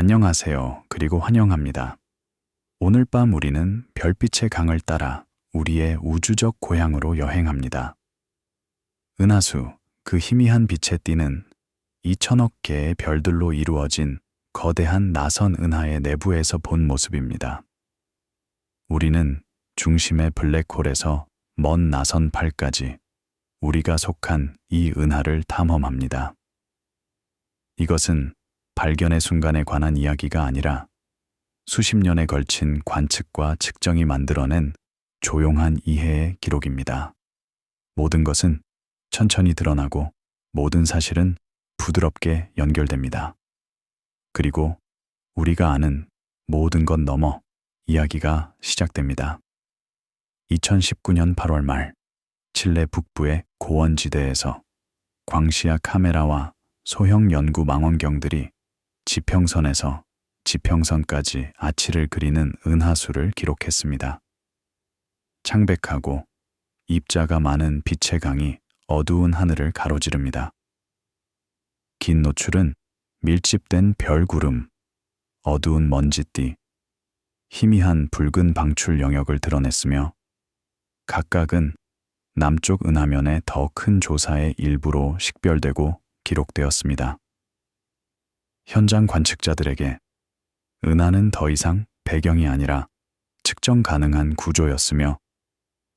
안녕하세요. 그리고 환영합니다. 오늘 밤 우리는 별빛의 강을 따라 우리의 우주적 고향으로 여행합니다. 은하수, 그 희미한 빛에 띄는 2천억 개의 별들로 이루어진 거대한 나선 은하의 내부에서 본 모습입니다. 우리는 중심의 블랙홀에서 먼 나선 팔까지 우리가 속한 이 은하를 탐험합니다. 이것은 발견의 순간에 관한 이야기가 아니라 수십 년에 걸친 관측과 측정이 만들어낸 조용한 이해의 기록입니다. 모든 것은 천천히 드러나고 모든 사실은 부드럽게 연결됩니다. 그리고 우리가 아는 모든 것 넘어 이야기가 시작됩니다. 2019년 8월 말 칠레 북부의 고원지대에서 광시야 카메라와 소형 연구 망원경들이 지평선에서 지평선까지 아치를 그리는 은하수를 기록했습니다. 창백하고 입자가 많은 빛의 강이 어두운 하늘을 가로지릅니다. 긴 노출은 밀집된 별구름, 어두운 먼지띠, 희미한 붉은 방출 영역을 드러냈으며 각각은 남쪽 은하면의 더 큰 조사의 일부로 식별되고 기록되었습니다. 현장 관측자들에게 은하는 더 이상 배경이 아니라 측정 가능한 구조였으며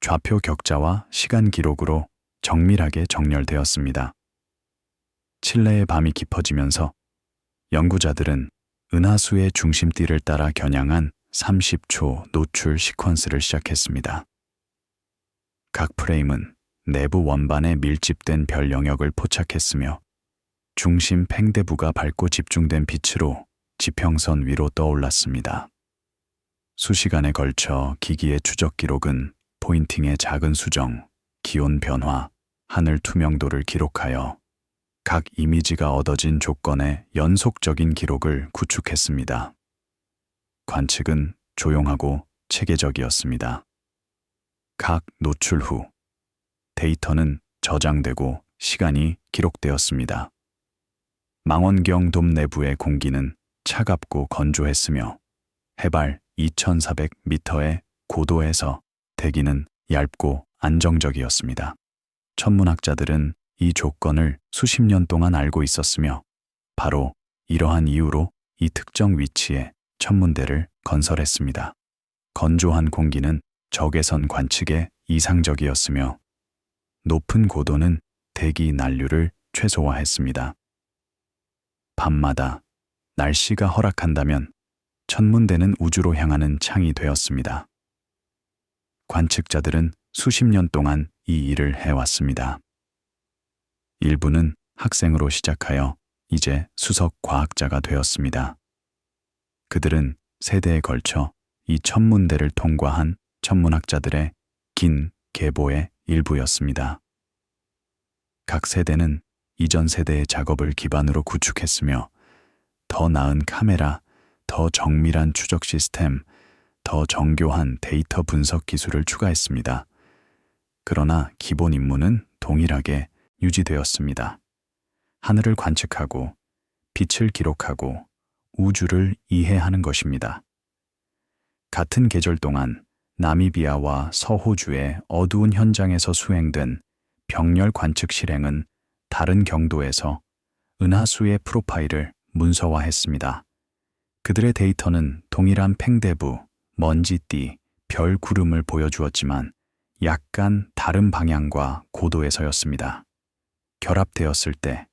좌표 격자와 시간 기록으로 정밀하게 정렬되었습니다. 칠레의 밤이 깊어지면서 연구자들은 은하수의 중심띠를 따라 겨냥한 30초 노출 시퀀스를 시작했습니다. 각 프레임은 내부 원반에 밀집된 별 영역을 포착했으며 중심 팽대부가 밝고 집중된 빛으로 지평선 위로 떠올랐습니다. 수시간에 걸쳐 기기의 추적 기록은 포인팅의 작은 수정, 기온 변화, 하늘 투명도를 기록하여 각 이미지가 얻어진 조건의 연속적인 기록을 구축했습니다. 관측은 조용하고 체계적이었습니다. 각 노출 후 데이터는 저장되고 시간이 기록되었습니다. 망원경 돔 내부의 공기는 차갑고 건조했으며 해발 2,400m의 고도에서 대기는 얇고 안정적이었습니다. 천문학자들은 이 조건을 수십 년 동안 알고 있었으며 바로 이러한 이유로 이 특정 위치에 천문대를 건설했습니다. 건조한 공기는 적외선 관측에 이상적이었으며 높은 고도는 대기 난류를 최소화했습니다. 밤마다 날씨가 허락한다면 천문대는 우주로 향하는 창이 되었습니다. 관측자들은 수십 년 동안 이 일을 해왔습니다. 일부는 학생으로 시작하여 이제 수석 과학자가 되었습니다. 그들은 세대에 걸쳐 이 천문대를 통과한 천문학자들의 긴 계보의 일부였습니다. 각 세대는 이전 세대의 작업을 기반으로 구축했으며 더 나은 카메라, 더 정밀한 추적 시스템, 더 정교한 데이터 분석 기술을 추가했습니다. 그러나 기본 임무는 동일하게 유지되었습니다. 하늘을 관측하고 빛을 기록하고 우주를 이해하는 것입니다. 같은 계절 동안 나미비아와 서호주의 어두운 현장에서 수행된 병렬 관측 실행은 다른 경도에서 은하수의 프로파일을 문서화했습니다. 그들의 데이터는 동일한 팽대부, 먼지띠, 별 구름을 보여주었지만 약간 다른 방향과 고도에서였습니다. 결합되었을 때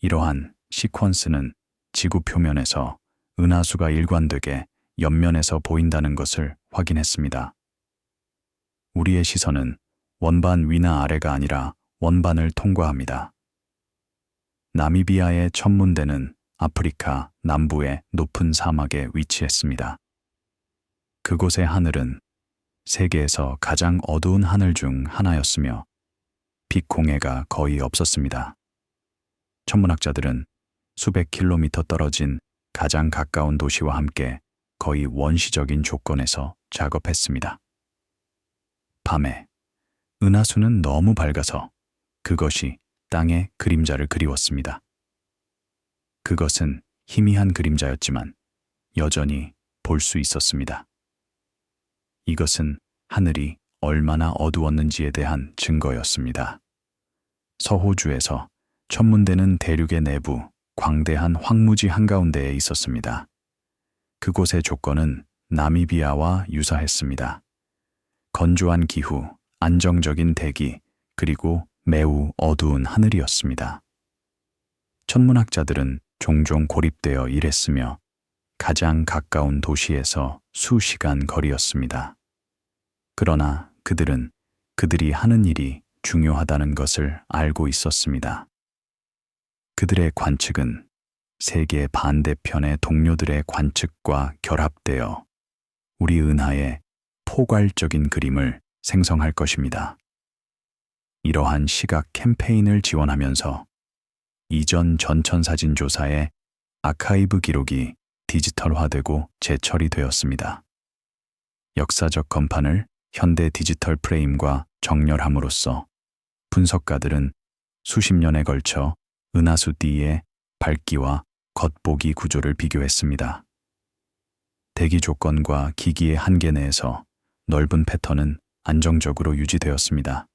이러한 시퀀스는 지구 표면에서 은하수가 일관되게 옆면에서 보인다는 것을 확인했습니다. 우리의 시선은 원반 위나 아래가 아니라 원반을 통과합니다. 나미비아의 천문대는 아프리카 남부의 높은 사막에 위치했습니다. 그곳의 하늘은 세계에서 가장 어두운 하늘 중 하나였으며 빛 공해가 거의 없었습니다. 천문학자들은 수백 킬로미터 떨어진 가장 가까운 도시와 함께 거의 원시적인 조건에서 작업했습니다. 밤에 은하수는 너무 밝아서 그것이 땅에 그림자를 그리웠습니다. 그것은 희미한 그림자였지만 여전히 볼 수 있었습니다. 이것은 하늘이 얼마나 어두웠는지에 대한 증거였습니다. 서호주에서 천문대는 대륙의 내부 광대한 황무지 한가운데에 있었습니다. 그곳의 조건은 나미비아와 유사했습니다. 건조한 기후, 안정적인 대기, 그리고 매우 어두운 하늘이었습니다. 천문학자들은 종종 고립되어 일했으며 가장 가까운 도시에서 수시간 거리였습니다. 그러나 그들은 그들이 하는 일이 중요하다는 것을 알고 있었습니다. 그들의 관측은 세계 반대편의 동료들의 관측과 결합되어 우리 은하의 포괄적인 그림을 생성할 것입니다. 이러한 시각 캠페인을 지원하면서 이전 전천사진 조사의 아카이브 기록이 디지털화되고 재처리 되었습니다. 역사적 건판을 현대 디지털 프레임과 정렬함으로써 분석가들은 수십 년에 걸쳐 은하수 D의 밝기와 겉보기 구조를 비교했습니다. 대기 조건과 기기의 한계 내에서 넓은 패턴은 안정적으로 유지되었습니다.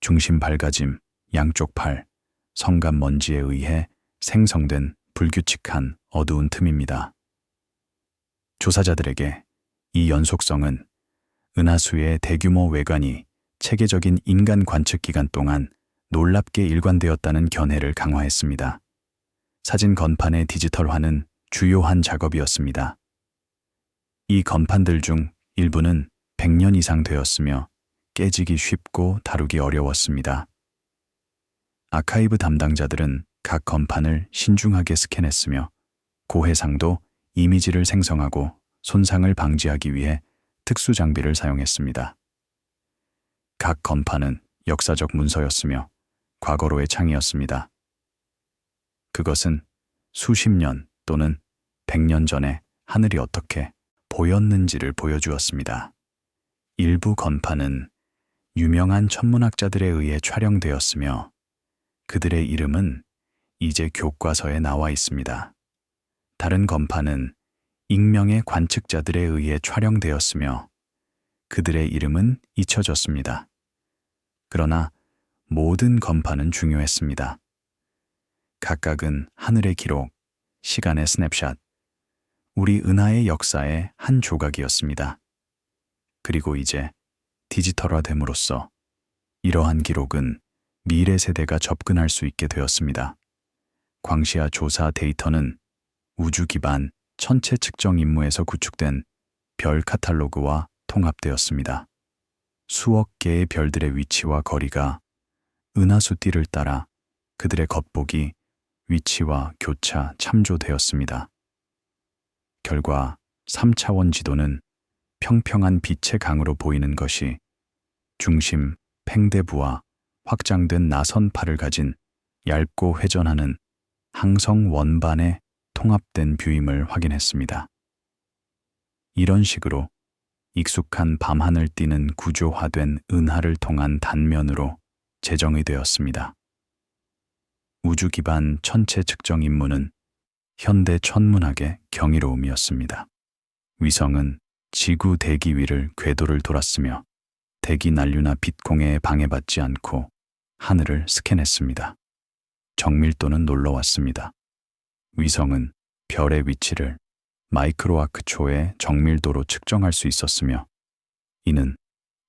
중심 밝아짐, 양쪽 팔, 성간 먼지에 의해 생성된 불규칙한 어두운 틈입니다. 조사자들에게 이 연속성은 은하수의 대규모 외관이 체계적인 인간 관측 기간 동안 놀랍게 일관되었다는 견해를 강화했습니다. 사진 건판의 디지털화는 주요한 작업이었습니다. 이 건판들 중 일부는 100년 이상 되었으며 깨지기 쉽고 다루기 어려웠습니다. 아카이브 담당자들은 각 건판을 신중하게 스캔했으며 고해상도 이미지를 생성하고 손상을 방지하기 위해 특수 장비를 사용했습니다. 각 건판은 역사적 문서였으며 과거로의 창이었습니다. 그것은 수십 년 또는 100년 전에 하늘이 어떻게 보였는지를 보여주었습니다. 일부 건판은 유명한 천문학자들에 의해 촬영되었으며 그들의 이름은 이제 교과서에 나와 있습니다. 다른 건판은 익명의 관측자들에 의해 촬영되었으며 그들의 이름은 잊혀졌습니다. 그러나 모든 건판은 중요했습니다. 각각은 하늘의 기록, 시간의 스냅샷, 우리 은하의 역사의 한 조각이었습니다. 그리고 이제 디지털화됨으로써 이러한 기록은 미래 세대가 접근할 수 있게 되었습니다. 광시야 조사 데이터는 우주 기반 천체 측정 임무에서 구축된 별 카탈로그와 통합되었습니다. 수억 개의 별들의 위치와 거리가 은하수 띠를 따라 그들의 겉보기, 위치와 교차 참조되었습니다. 결과 3차원 지도는 평평한 빛의 강으로 보이는 것이 중심 팽대부와 확장된 나선팔을 가진 얇고 회전하는 항성 원반의 통합된 뷰임을 확인했습니다. 이런 식으로 익숙한 밤하늘 띠는 구조화된 은하를 통한 단면으로 재정의 되었습니다. 우주 기반 천체 측정 임무는 현대 천문학의 경이로움이었습니다. 위성은 지구 대기 위를 궤도를 돌았으며 대기 난류나 빛 공해에 방해받지 않고 하늘을 스캔했습니다. 정밀도는 놀라웠습니다. 위성은 별의 위치를 마이크로아크 초의 정밀도로 측정할 수 있었으며 이는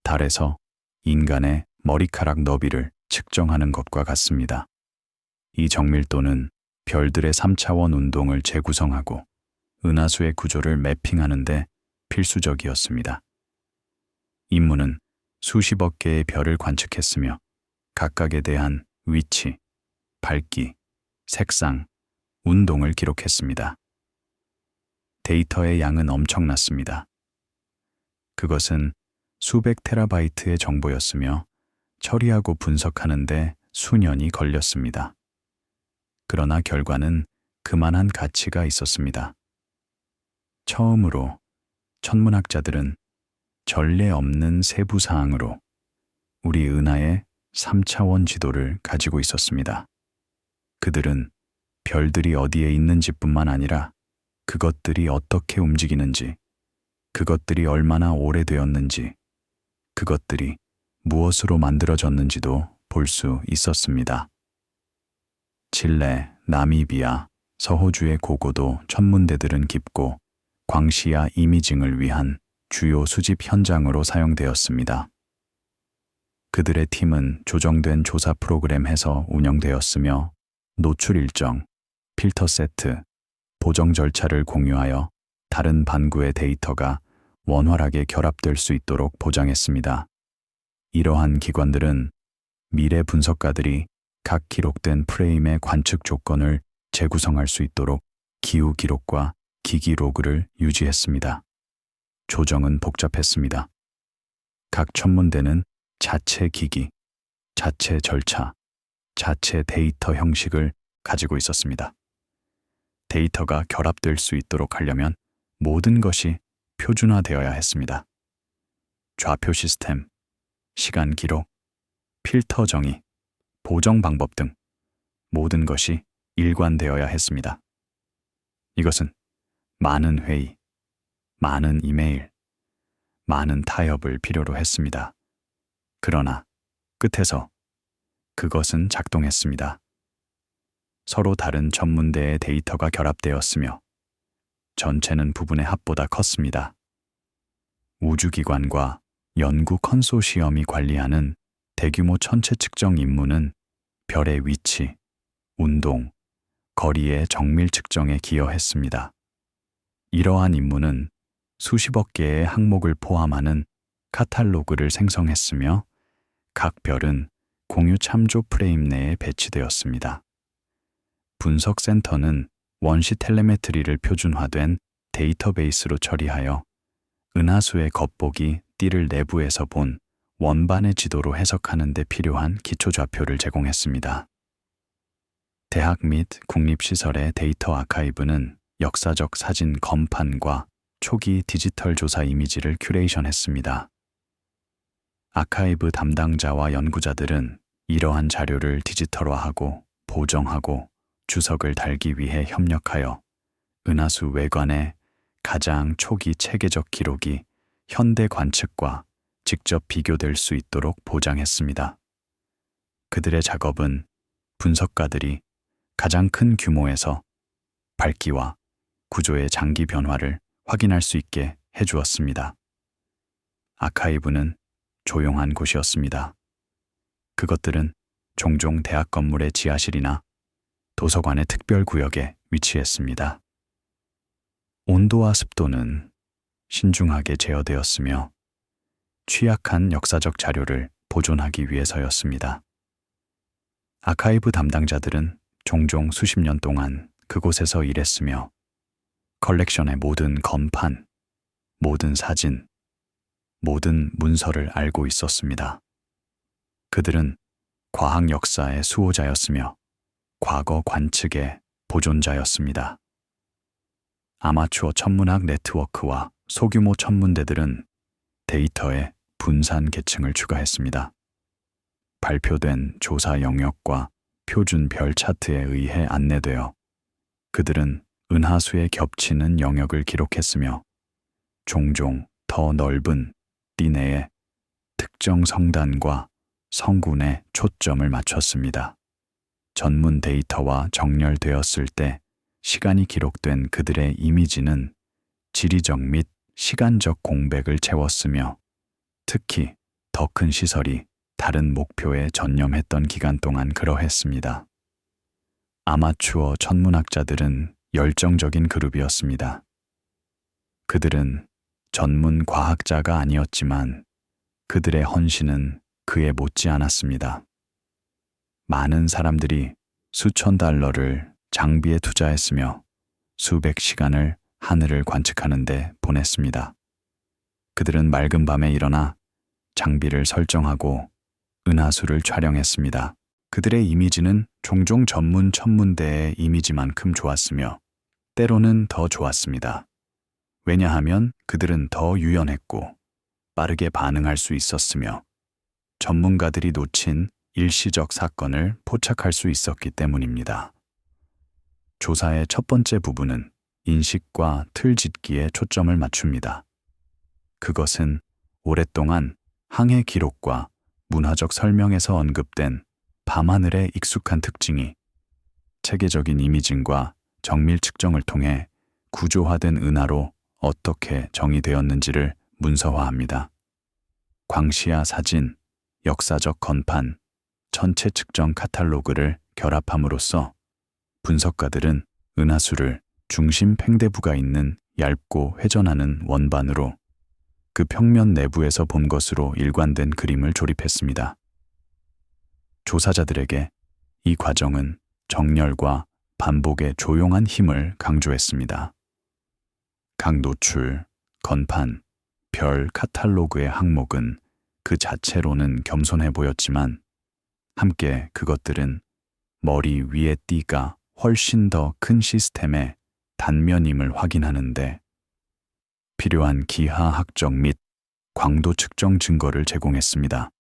달에서 인간의 머리카락 너비를 측정하는 것과 같습니다. 이 정밀도는 별들의 3차원 운동을 재구성하고 은하수의 구조를 매핑하는 데 필수적이었습니다. 임무는 수십억 개의 별을 관측했으며 각각에 대한 위치, 밝기, 색상, 운동을 기록했습니다. 데이터의 양은 엄청났습니다. 그것은 수백 테라바이트의 정보였으며 처리하고 분석하는 데 수년이 걸렸습니다. 그러나 결과는 그만한 가치가 있었습니다. 처음으로 천문학자들은 전례 없는 세부 사항으로 우리 은하의 3차원 지도를 가지고 있었습니다. 그들은 별들이 어디에 있는지뿐만 아니라 그것들이 어떻게 움직이는지, 그것들이 얼마나 오래되었는지, 그것들이 무엇으로 만들어졌는지도 볼 수 있었습니다. 칠레, 나미비아, 서호주의 고고도 천문대들은 깊고 광시야 이미징을 위한 주요 수집 현장으로 사용되었습니다. 그들의 팀은 조정된 조사 프로그램 해서 운영되었으며 노출 일정, 필터 세트, 보정 절차를 공유하여 다른 반구의 데이터가 원활하게 결합될 수 있도록 보장했습니다. 이러한 기관들은 미래 분석가들이 각 기록된 프레임의 관측 조건을 재구성할 수 있도록 기후 기록과 기기 로그를 유지했습니다. 조정은 복잡했습니다. 각 천문대는 자체 기기, 자체 절차, 자체 데이터 형식을 가지고 있었습니다. 데이터가 결합될 수 있도록 하려면 모든 것이 표준화되어야 했습니다. 좌표 시스템, 시간 기록, 필터 정의, 보정 방법 등 모든 것이 일관되어야 했습니다. 이것은 많은 회의, 많은 이메일, 많은 타협을 필요로 했습니다. 그러나 끝에서 그것은 작동했습니다. 서로 다른 천문대의 데이터가 결합되었으며 전체는 부분의 합보다 컸습니다. 우주기관과 연구 컨소시엄이 관리하는 대규모 천체 측정 임무는 별의 위치, 운동, 거리의 정밀 측정에 기여했습니다. 이러한 임무는 수십억 개의 항목을 포함하는 카탈로그를 생성했으며 각 별은 공유 참조 프레임 내에 배치되었습니다. 분석센터는 원시 텔레메트리를 표준화된 데이터베이스로 처리하여 은하수의 겉보기 띠를 내부에서 본 원반의 지도로 해석하는 데 필요한 기초좌표를 제공했습니다. 대학 및 국립시설의 데이터 아카이브는 역사적 사진 검판과 초기 디지털 조사 이미지를 큐레이션했습니다. 아카이브 담당자와 연구자들은 이러한 자료를 디지털화하고 보정하고 주석을 달기 위해 협력하여 은하수 외관의 가장 초기 체계적 기록이 현대 관측과 직접 비교될 수 있도록 보장했습니다. 그들의 작업은 분석가들이 가장 큰 규모에서 밝기와 구조의 장기 변화를 확인할 수 있게 해주었습니다. 아카이브는 조용한 곳이었습니다. 그것들은 종종 대학 건물의 지하실이나 도서관의 특별 구역에 위치했습니다. 온도와 습도는 신중하게 제어되었으며 취약한 역사적 자료를 보존하기 위해서였습니다. 아카이브 담당자들은 종종 수십 년 동안 그곳에서 일했으며 컬렉션의 모든 건판, 모든 사진, 모든 문서를 알고 있었습니다. 그들은 과학 역사의 수호자였으며 과거 관측의 보존자였습니다. 아마추어 천문학 네트워크와 소규모 천문대들은 데이터에 분산 계층을 추가했습니다. 발표된 조사 영역과 표준 별 차트에 의해 안내되어 그들은 은하수에 겹치는 영역을 기록했으며 종종 더 넓은 띠 내에 특정 성단과 성군에 초점을 맞췄습니다. 전문 데이터와 정렬되었을 때 시간이 기록된 그들의 이미지는 지리적 및 시간적 공백을 채웠으며 특히 더 큰 시설이 다른 목표에 전념했던 기간 동안 그러했습니다. 아마추어 천문학자들은 열정적인 그룹이었습니다. 그들은 전문 과학자가 아니었지만 그들의 헌신은 그에 못지 않았습니다. 많은 사람들이 수천 달러를 장비에 투자했으며 수백 시간을 하늘을 관측하는 데 보냈습니다. 그들은 맑은 밤에 일어나 장비를 설정하고 은하수를 촬영했습니다. 그들의 이미지는 종종 전문 천문대의 이미지만큼 좋았으며 때로는 더 좋았습니다. 왜냐하면 그들은 더 유연했고 빠르게 반응할 수 있었으며 전문가들이 놓친 일시적 사건을 포착할 수 있었기 때문입니다. 조사의 첫 번째 부분은 인식과 틀 짓기에 초점을 맞춥니다. 그것은 오랫동안 항해 기록과 문화적 설명에서 언급된 밤하늘의 익숙한 특징이 체계적인 이미징과 정밀 측정을 통해 구조화된 은하로 어떻게 정의되었는지를 문서화합니다. 광시야 사진, 역사적 건판, 전체 측정 카탈로그를 결합함으로써 분석가들은 은하수를 중심 팽대부가 있는 얇고 회전하는 원반으로 그 평면 내부에서 본 것으로 일관된 그림을 조립했습니다. 조사자들에게 이 과정은 정렬과 반복의 조용한 힘을 강조했습니다. 각 노출, 건판, 별 카탈로그의 항목은 그 자체로는 겸손해 보였지만 함께 그것들은 머리 위의 띠가 훨씬 더 큰 시스템의 단면임을 확인하는데 필요한 기하학적 및 광도 측정 증거를 제공했습니다.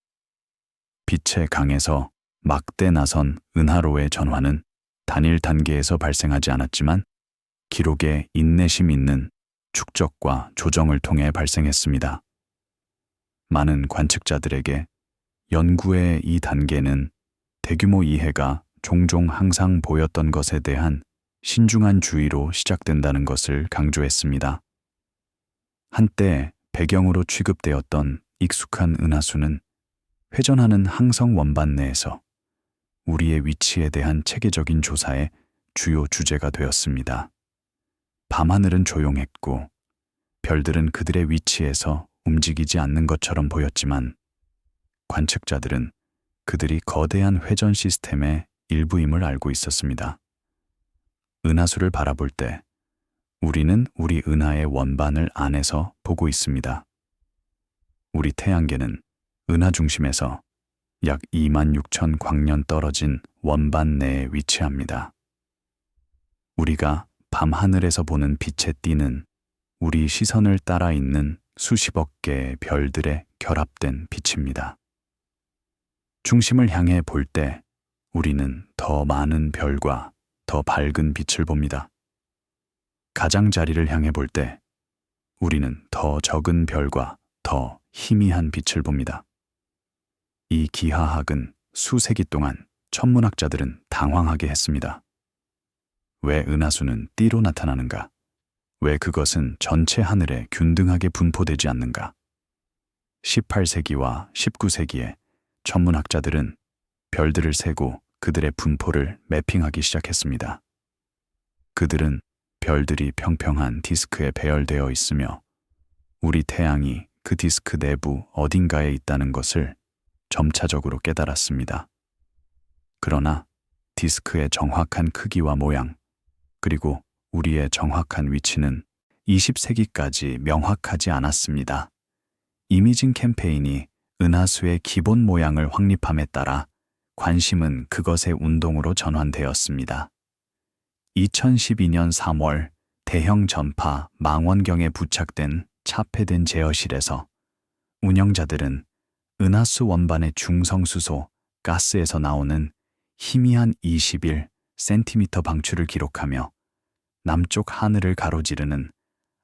빛의 강에서 막대 나선 은하로의 전환은 단일 단계에서 발생하지 않았지만 기록에 인내심 있는 축적과 조정을 통해 발생했습니다. 많은 관측자들에게 연구의 이 단계는 대규모 이해가 종종 항상 보였던 것에 대한 신중한 주의로 시작된다는 것을 강조했습니다. 한때 배경으로 취급되었던 익숙한 은하수는 회전하는 항성 원반 내에서 우리의 위치에 대한 체계적인 조사의 주요 주제가 되었습니다. 밤하늘은 조용했고 별들은 그들의 위치에서 움직이지 않는 것처럼 보였지만 관측자들은 그들이 거대한 회전 시스템의 일부임을 알고 있었습니다. 은하수를 바라볼 때 우리는 우리 은하의 원반을 안에서 보고 있습니다. 우리 태양계는 은하 중심에서 약 26,000 광년 떨어진 원반 내에 위치합니다. 우리가 밤하늘에서 보는 빛의 띠는 우리 시선을 따라 있는 수십억 개의 별들의 결합된 빛입니다. 중심을 향해 볼 때 우리는 더 많은 별과 더 밝은 빛을 봅니다. 가장자리를 향해 볼 때 우리는 더 적은 별과 더 희미한 빛을 봅니다. 이 기하학은 수세기 동안 천문학자들은 당황하게 했습니다. 왜 은하수는 띠로 나타나는가? 왜 그것은 전체 하늘에 균등하게 분포되지 않는가? 18세기와 19세기에 천문학자들은 별들을 세고 그들의 분포를 매핑하기 시작했습니다. 그들은 별들이 평평한 디스크에 배열되어 있으며 우리 태양이 그 디스크 내부 어딘가에 있다는 것을 점차적으로 깨달았습니다. 그러나 디스크의 정확한 크기와 모양, 그리고 우리의 정확한 위치는 20세기까지 명확하지 않았습니다. 이미징 캠페인이 은하수의 기본 모양을 확립함에 따라 관심은 그것의 운동으로 전환되었습니다. 2012년 3월 대형 전파 망원경에 부착된 차폐된 제어실에서 운영자들은 은하수 원반의 중성수소 가스에서 나오는 희미한 21cm 방출을 기록하며 남쪽 하늘을 가로지르는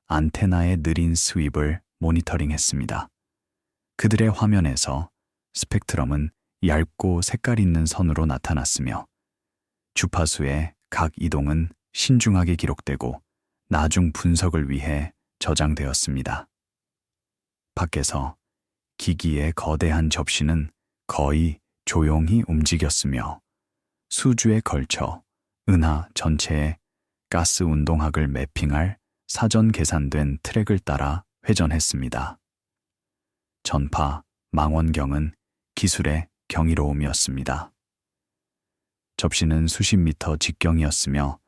안테나의 느린 스윕을 모니터링했습니다. 그들의 화면에서 스펙트럼은 얇고 색깔 있는 선으로 나타났으며 주파수의 각 이동은 신중하게 기록되고 나중 분석을 위해 저장되었습니다. 밖에서 기기의 거대한 접시는 거의 조용히 움직였으며 수주에 걸쳐 은하 전체에 가스 운동학을 매핑할 사전 계산된 트랙을 따라 회전했습니다. 전파, 망원경은 기술의 경이로움이었습니다. 접시는 수십 미터 직경이었으며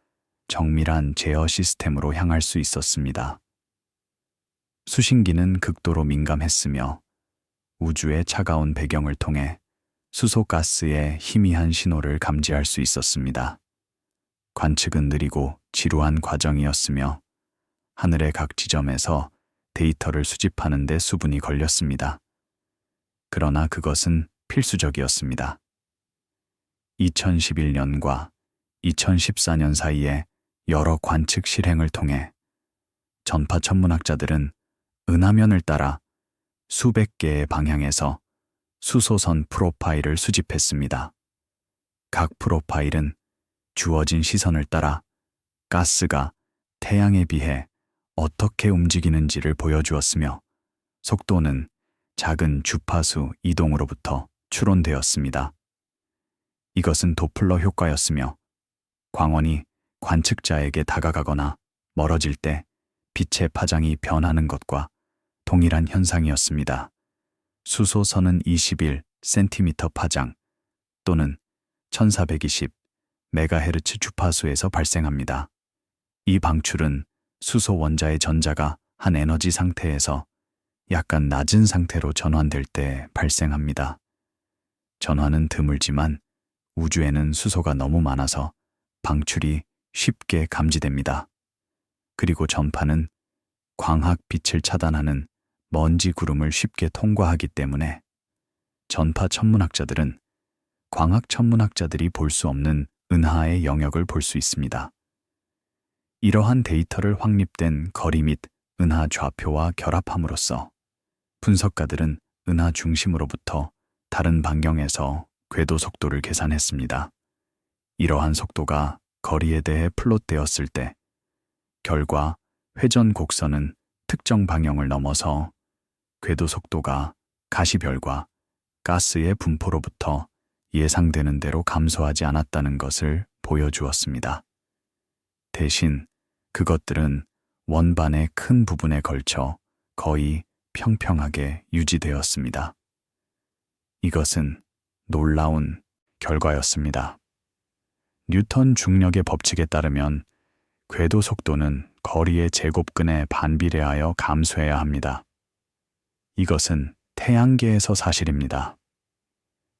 정밀한 제어 시스템으로 향할 수 있었습니다. 수신기는 극도로 민감했으며 우주의 차가운 배경을 통해 수소가스의 희미한 신호를 감지할 수 있었습니다. 관측은 느리고 지루한 과정이었으며 하늘의 각 지점에서 데이터를 수집하는 데 수분이 걸렸습니다. 그러나 그것은 필수적이었습니다. 2011년과 2014년 사이에 여러 관측 실행을 통해 전파 천문학자들은 은하면을 따라 수백 개의 방향에서 수소선 프로파일을 수집했습니다. 각 프로파일은 주어진 시선을 따라 가스가 태양에 비해 어떻게 움직이는지를 보여주었으며 속도는 작은 주파수 이동으로부터 추론되었습니다. 이것은 도플러 효과였으며 광원이 관측자에게 다가가거나 멀어질 때 빛의 파장이 변하는 것과 동일한 현상이었습니다. 수소선은 21cm 파장 또는 1420 메가헤르츠 주파수에서 발생합니다. 이 방출은 수소 원자의 전자가 한 에너지 상태에서 약간 낮은 상태로 전환될 때 발생합니다. 전환은 드물지만 우주에는 수소가 너무 많아서 방출이 쉽게 감지됩니다. 그리고 전파는 광학 빛을 차단하는 먼지 구름을 쉽게 통과하기 때문에 전파 천문학자들은 광학 천문학자들이 볼 수 없는 은하의 영역을 볼 수 있습니다. 이러한 데이터를 확립된 거리 및 은하 좌표와 결합함으로써 분석가들은 은하 중심으로부터 다른 반경에서 궤도 속도를 계산했습니다. 이러한 속도가 거리에 대해 플롯되었을 때 결과 회전 곡선은 특정 방향을 넘어서 궤도 속도가 가시별과 가스의 분포로부터 예상되는 대로 감소하지 않았다는 것을 보여주었습니다. 대신 그것들은 원반의 큰 부분에 걸쳐 거의 평평하게 유지되었습니다. 이것은 놀라운 결과였습니다. 뉴턴 중력의 법칙에 따르면 궤도 속도는 거리의 제곱근에 반비례하여 감소해야 합니다. 이것은 태양계에서 사실입니다.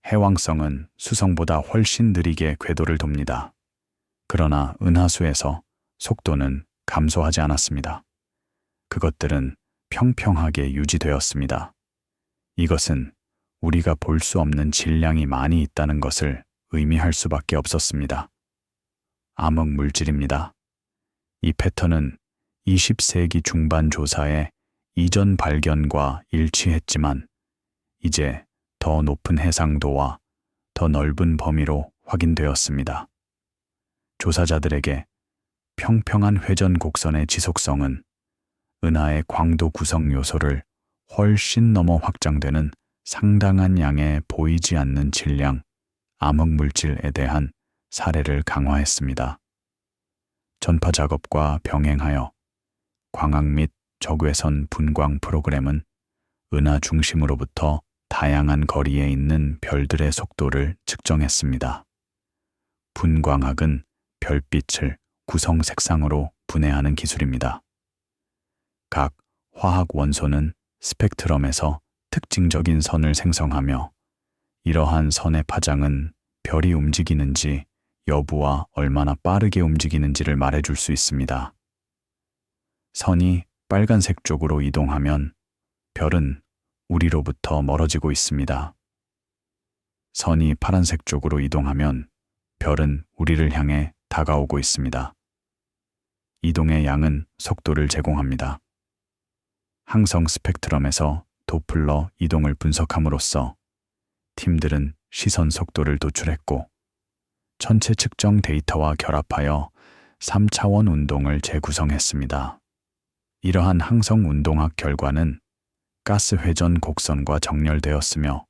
해왕성은 수성보다 훨씬 느리게 궤도를 돕니다. 그러나 은하수에서 속도는 감소하지 않았습니다. 그것들은 평평하게 유지되었습니다. 이것은 우리가 볼 수 없는 질량이 많이 있다는 것을 의미할 수밖에 없었습니다. 암흑 물질입니다. 이 패턴은 20세기 중반 조사의 이전 발견과 일치했지만 이제 더 높은 해상도와 더 넓은 범위로 확인되었습니다. 조사자들에게 평평한 회전 곡선의 지속성은 은하의 광도 구성 요소를 훨씬 넘어 확장되는 상당한 양의 보이지 않는 질량, 암흑 물질에 대한 사례를 강화했습니다. 전파 작업과 병행하여 광학 및 적외선 분광 프로그램은 은하 중심으로부터 다양한 거리에 있는 별들의 속도를 측정했습니다. 분광학은 별빛을 구성 색상으로 분해하는 기술입니다. 각 화학 원소는 스펙트럼에서 특징적인 선을 생성하며 이러한 선의 파장은 별이 움직이는지 여부와 얼마나 빠르게 움직이는지를 말해줄 수 있습니다. 선이 빨간색 쪽으로 이동하면 별은 우리로부터 멀어지고 있습니다. 선이 파란색 쪽으로 이동하면 별은 우리를 향해 다가오고 있습니다. 이동의 양은 속도를 제공합니다. 항성 스펙트럼에서 도플러 이동을 분석함으로써 팀들은 시선 속도를 도출했고 전체 측정 데이터와 결합하여 3차원 운동을 재구성했습니다. 이러한 항성 운동학 결과는 가스 회전 곡선과 정렬되었으며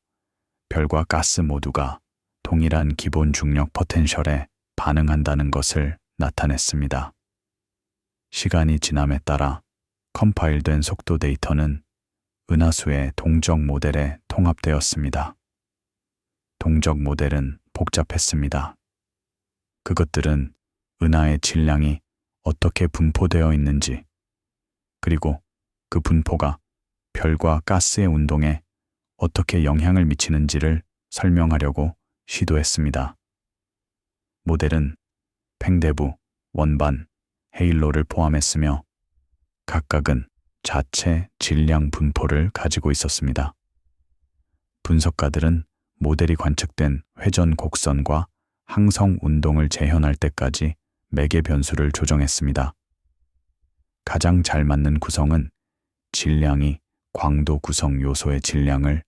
별과 가스 모두가 동일한 기본 중력 포텐셜에 반응한다는 것을 나타냈습니다. 시간이 지남에 따라 컴파일된 속도 데이터는 은하수의 동적 모델에 통합되었습니다. 동적 모델은 복잡했습니다. 그것들은 은하의 질량이 어떻게 분포되어 있는지, 그리고 그 분포가 별과 가스의 운동에 어떻게 영향을 미치는지를 설명하려고 시도했습니다. 모델은 팽대부, 원반, 헤일로를 포함했으며 각각은 자체 질량 분포를 가지고 있었습니다. 분석가들은 모델이 관측된 회전 곡선과 항성 운동을 재현할 때까지 매개 변수를 조정했습니다. 가장 잘 맞는 구성은 질량이 광도 구성 요소의 질량을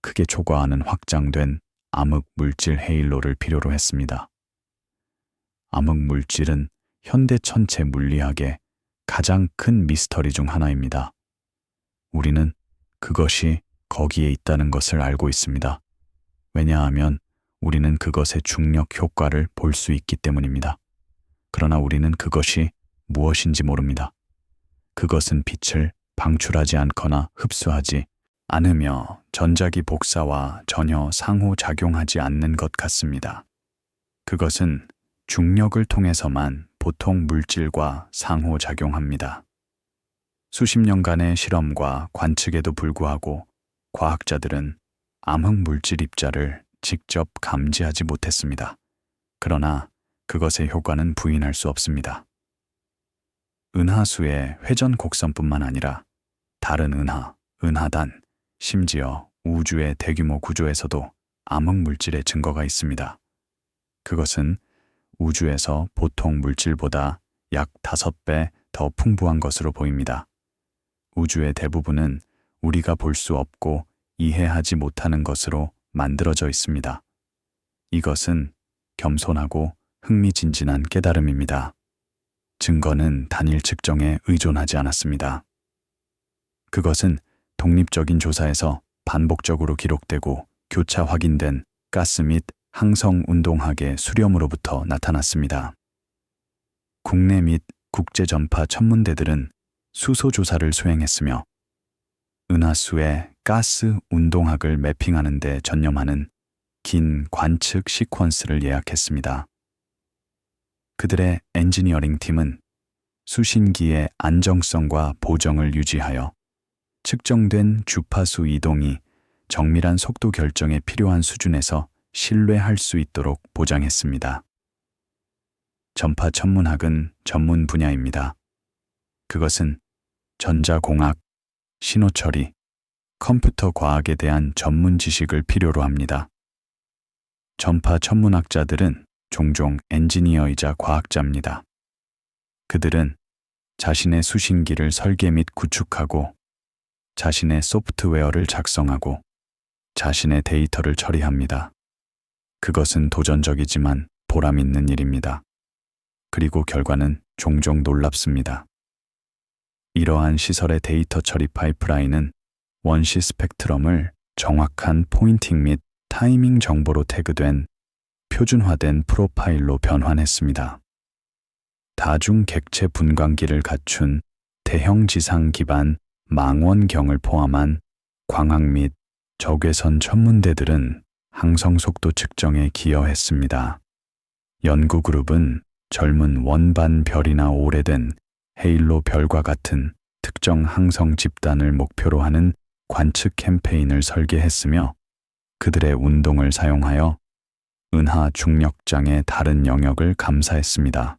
크게 초과하는 확장된 암흑 물질 헤일로를 필요로 했습니다. 암흑 물질은 현대 천체 물리학의 가장 큰 미스터리 중 하나입니다. 우리는 그것이 거기에 있다는 것을 알고 있습니다. 왜냐하면 우리는 그것의 중력 효과를 볼 수 있기 때문입니다. 그러나 우리는 그것이 무엇인지 모릅니다. 그것은 빛을 방출하지 않거나 흡수하지 않으며 전자기 복사와 전혀 상호작용하지 않는 것 같습니다. 그것은 중력을 통해서만 보통 물질과 상호작용합니다. 수십 년간의 실험과 관측에도 불구하고 과학자들은 암흑 물질 입자를 직접 감지하지 못했습니다. 그러나 그것의 효과는 부인할 수 없습니다. 은하수의 회전 곡선뿐만 아니라 다른 은하, 은하단, 심지어 우주의 대규모 구조에서도 암흑 물질의 증거가 있습니다. 그것은 우주에서 보통 물질보다 약 5배 더 풍부한 것으로 보입니다. 우주의 대부분은 우리가 볼 수 없고 이해하지 못하는 것으로 만들어져 있습니다. 이것은 겸손하고 흥미진진한 깨달음입니다. 증거는 단일 측정에 의존하지 않았습니다. 그것은 독립적인 조사에서 반복적으로 기록되고 교차 확인된 가스 및 항성 운동학의 수렴으로부터 나타났습니다. 국내 및 국제 전파 천문대들은 수소 조사를 수행했으며 은하수의 가스 운동학을 매핑하는 데 전념하는 긴 관측 시퀀스를 예약했습니다. 그들의 엔지니어링 팀은 수신기의 안정성과 보정을 유지하여 측정된 주파수 이동이 정밀한 속도 결정에 필요한 수준에서 신뢰할 수 있도록 보장했습니다. 전파 천문학은 전문 분야입니다. 그것은 전자공학, 신호처리, 컴퓨터 과학에 대한 전문 지식을 필요로 합니다. 전파 천문학자들은 종종 엔지니어이자 과학자입니다. 그들은 자신의 수신기를 설계 및 구축하고 자신의 소프트웨어를 작성하고 자신의 데이터를 처리합니다. 그것은 도전적이지만 보람 있는 일입니다. 그리고 결과는 종종 놀랍습니다. 이러한 시설의 데이터 처리 파이프라인은 원시 스펙트럼을 정확한 포인팅 및 타이밍 정보로 태그된 표준화된 프로파일로 변환했습니다. 다중 객체 분광기를 갖춘 대형 지상 기반 망원경을 포함한 광학 및 적외선 천문대들은 항성 속도 측정에 기여했습니다. 연구 그룹은 젊은 원반 별이나 오래된 헤일로 별과 같은 특정 항성 집단을 목표로 하는 관측 캠페인을 설계했으며 그들의 운동을 사용하여 은하 중력장의 다른 영역을 감사했습니다.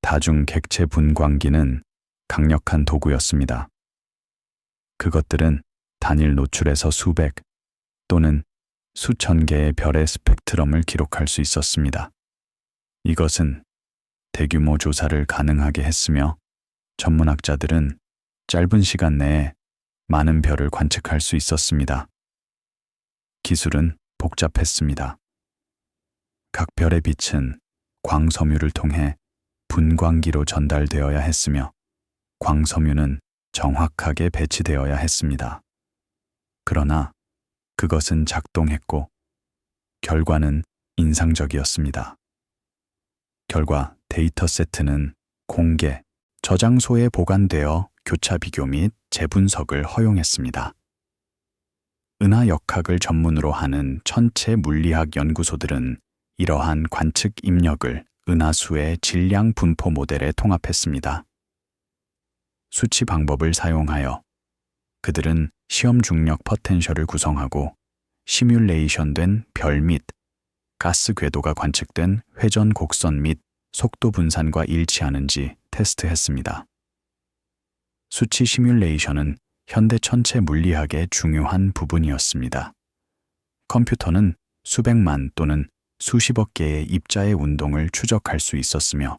다중 객체 분광기는 강력한 도구였습니다. 그것들은 단일 노출에서 수백 또는 수천 개의 별의 스펙트럼을 기록할 수 있었습니다. 이것은 대규모 조사를 가능하게 했으며 천문학자들은 짧은 시간 내에 많은 별을 관측할 수 있었습니다. 기술은 복잡했습니다. 각 별의 빛은 광섬유를 통해 분광기로 전달되어야 했으며 광섬유는 정확하게 배치되어야 했습니다. 그러나 그것은 작동했고 결과는 인상적이었습니다. 결과 데이터 세트는 공개, 저장소에 보관되어 교차 비교 및 재분석을 허용했습니다. 은하 역학을 전문으로 하는 천체 물리학 연구소들은 이러한 관측 입력을 은하수의 질량 분포 모델에 통합했습니다. 수치 방법을 사용하여 그들은 시험 중력 포텐셜을 구성하고 시뮬레이션된 별 및 가스 궤도가 관측된 회전 곡선 및 속도 분산과 일치하는지 테스트했습니다. 수치 시뮬레이션은 현대 천체 물리학의 중요한 부분이었습니다. 컴퓨터는 수백만 또는 수십억 개의 입자의 운동을 추적할 수 있었으며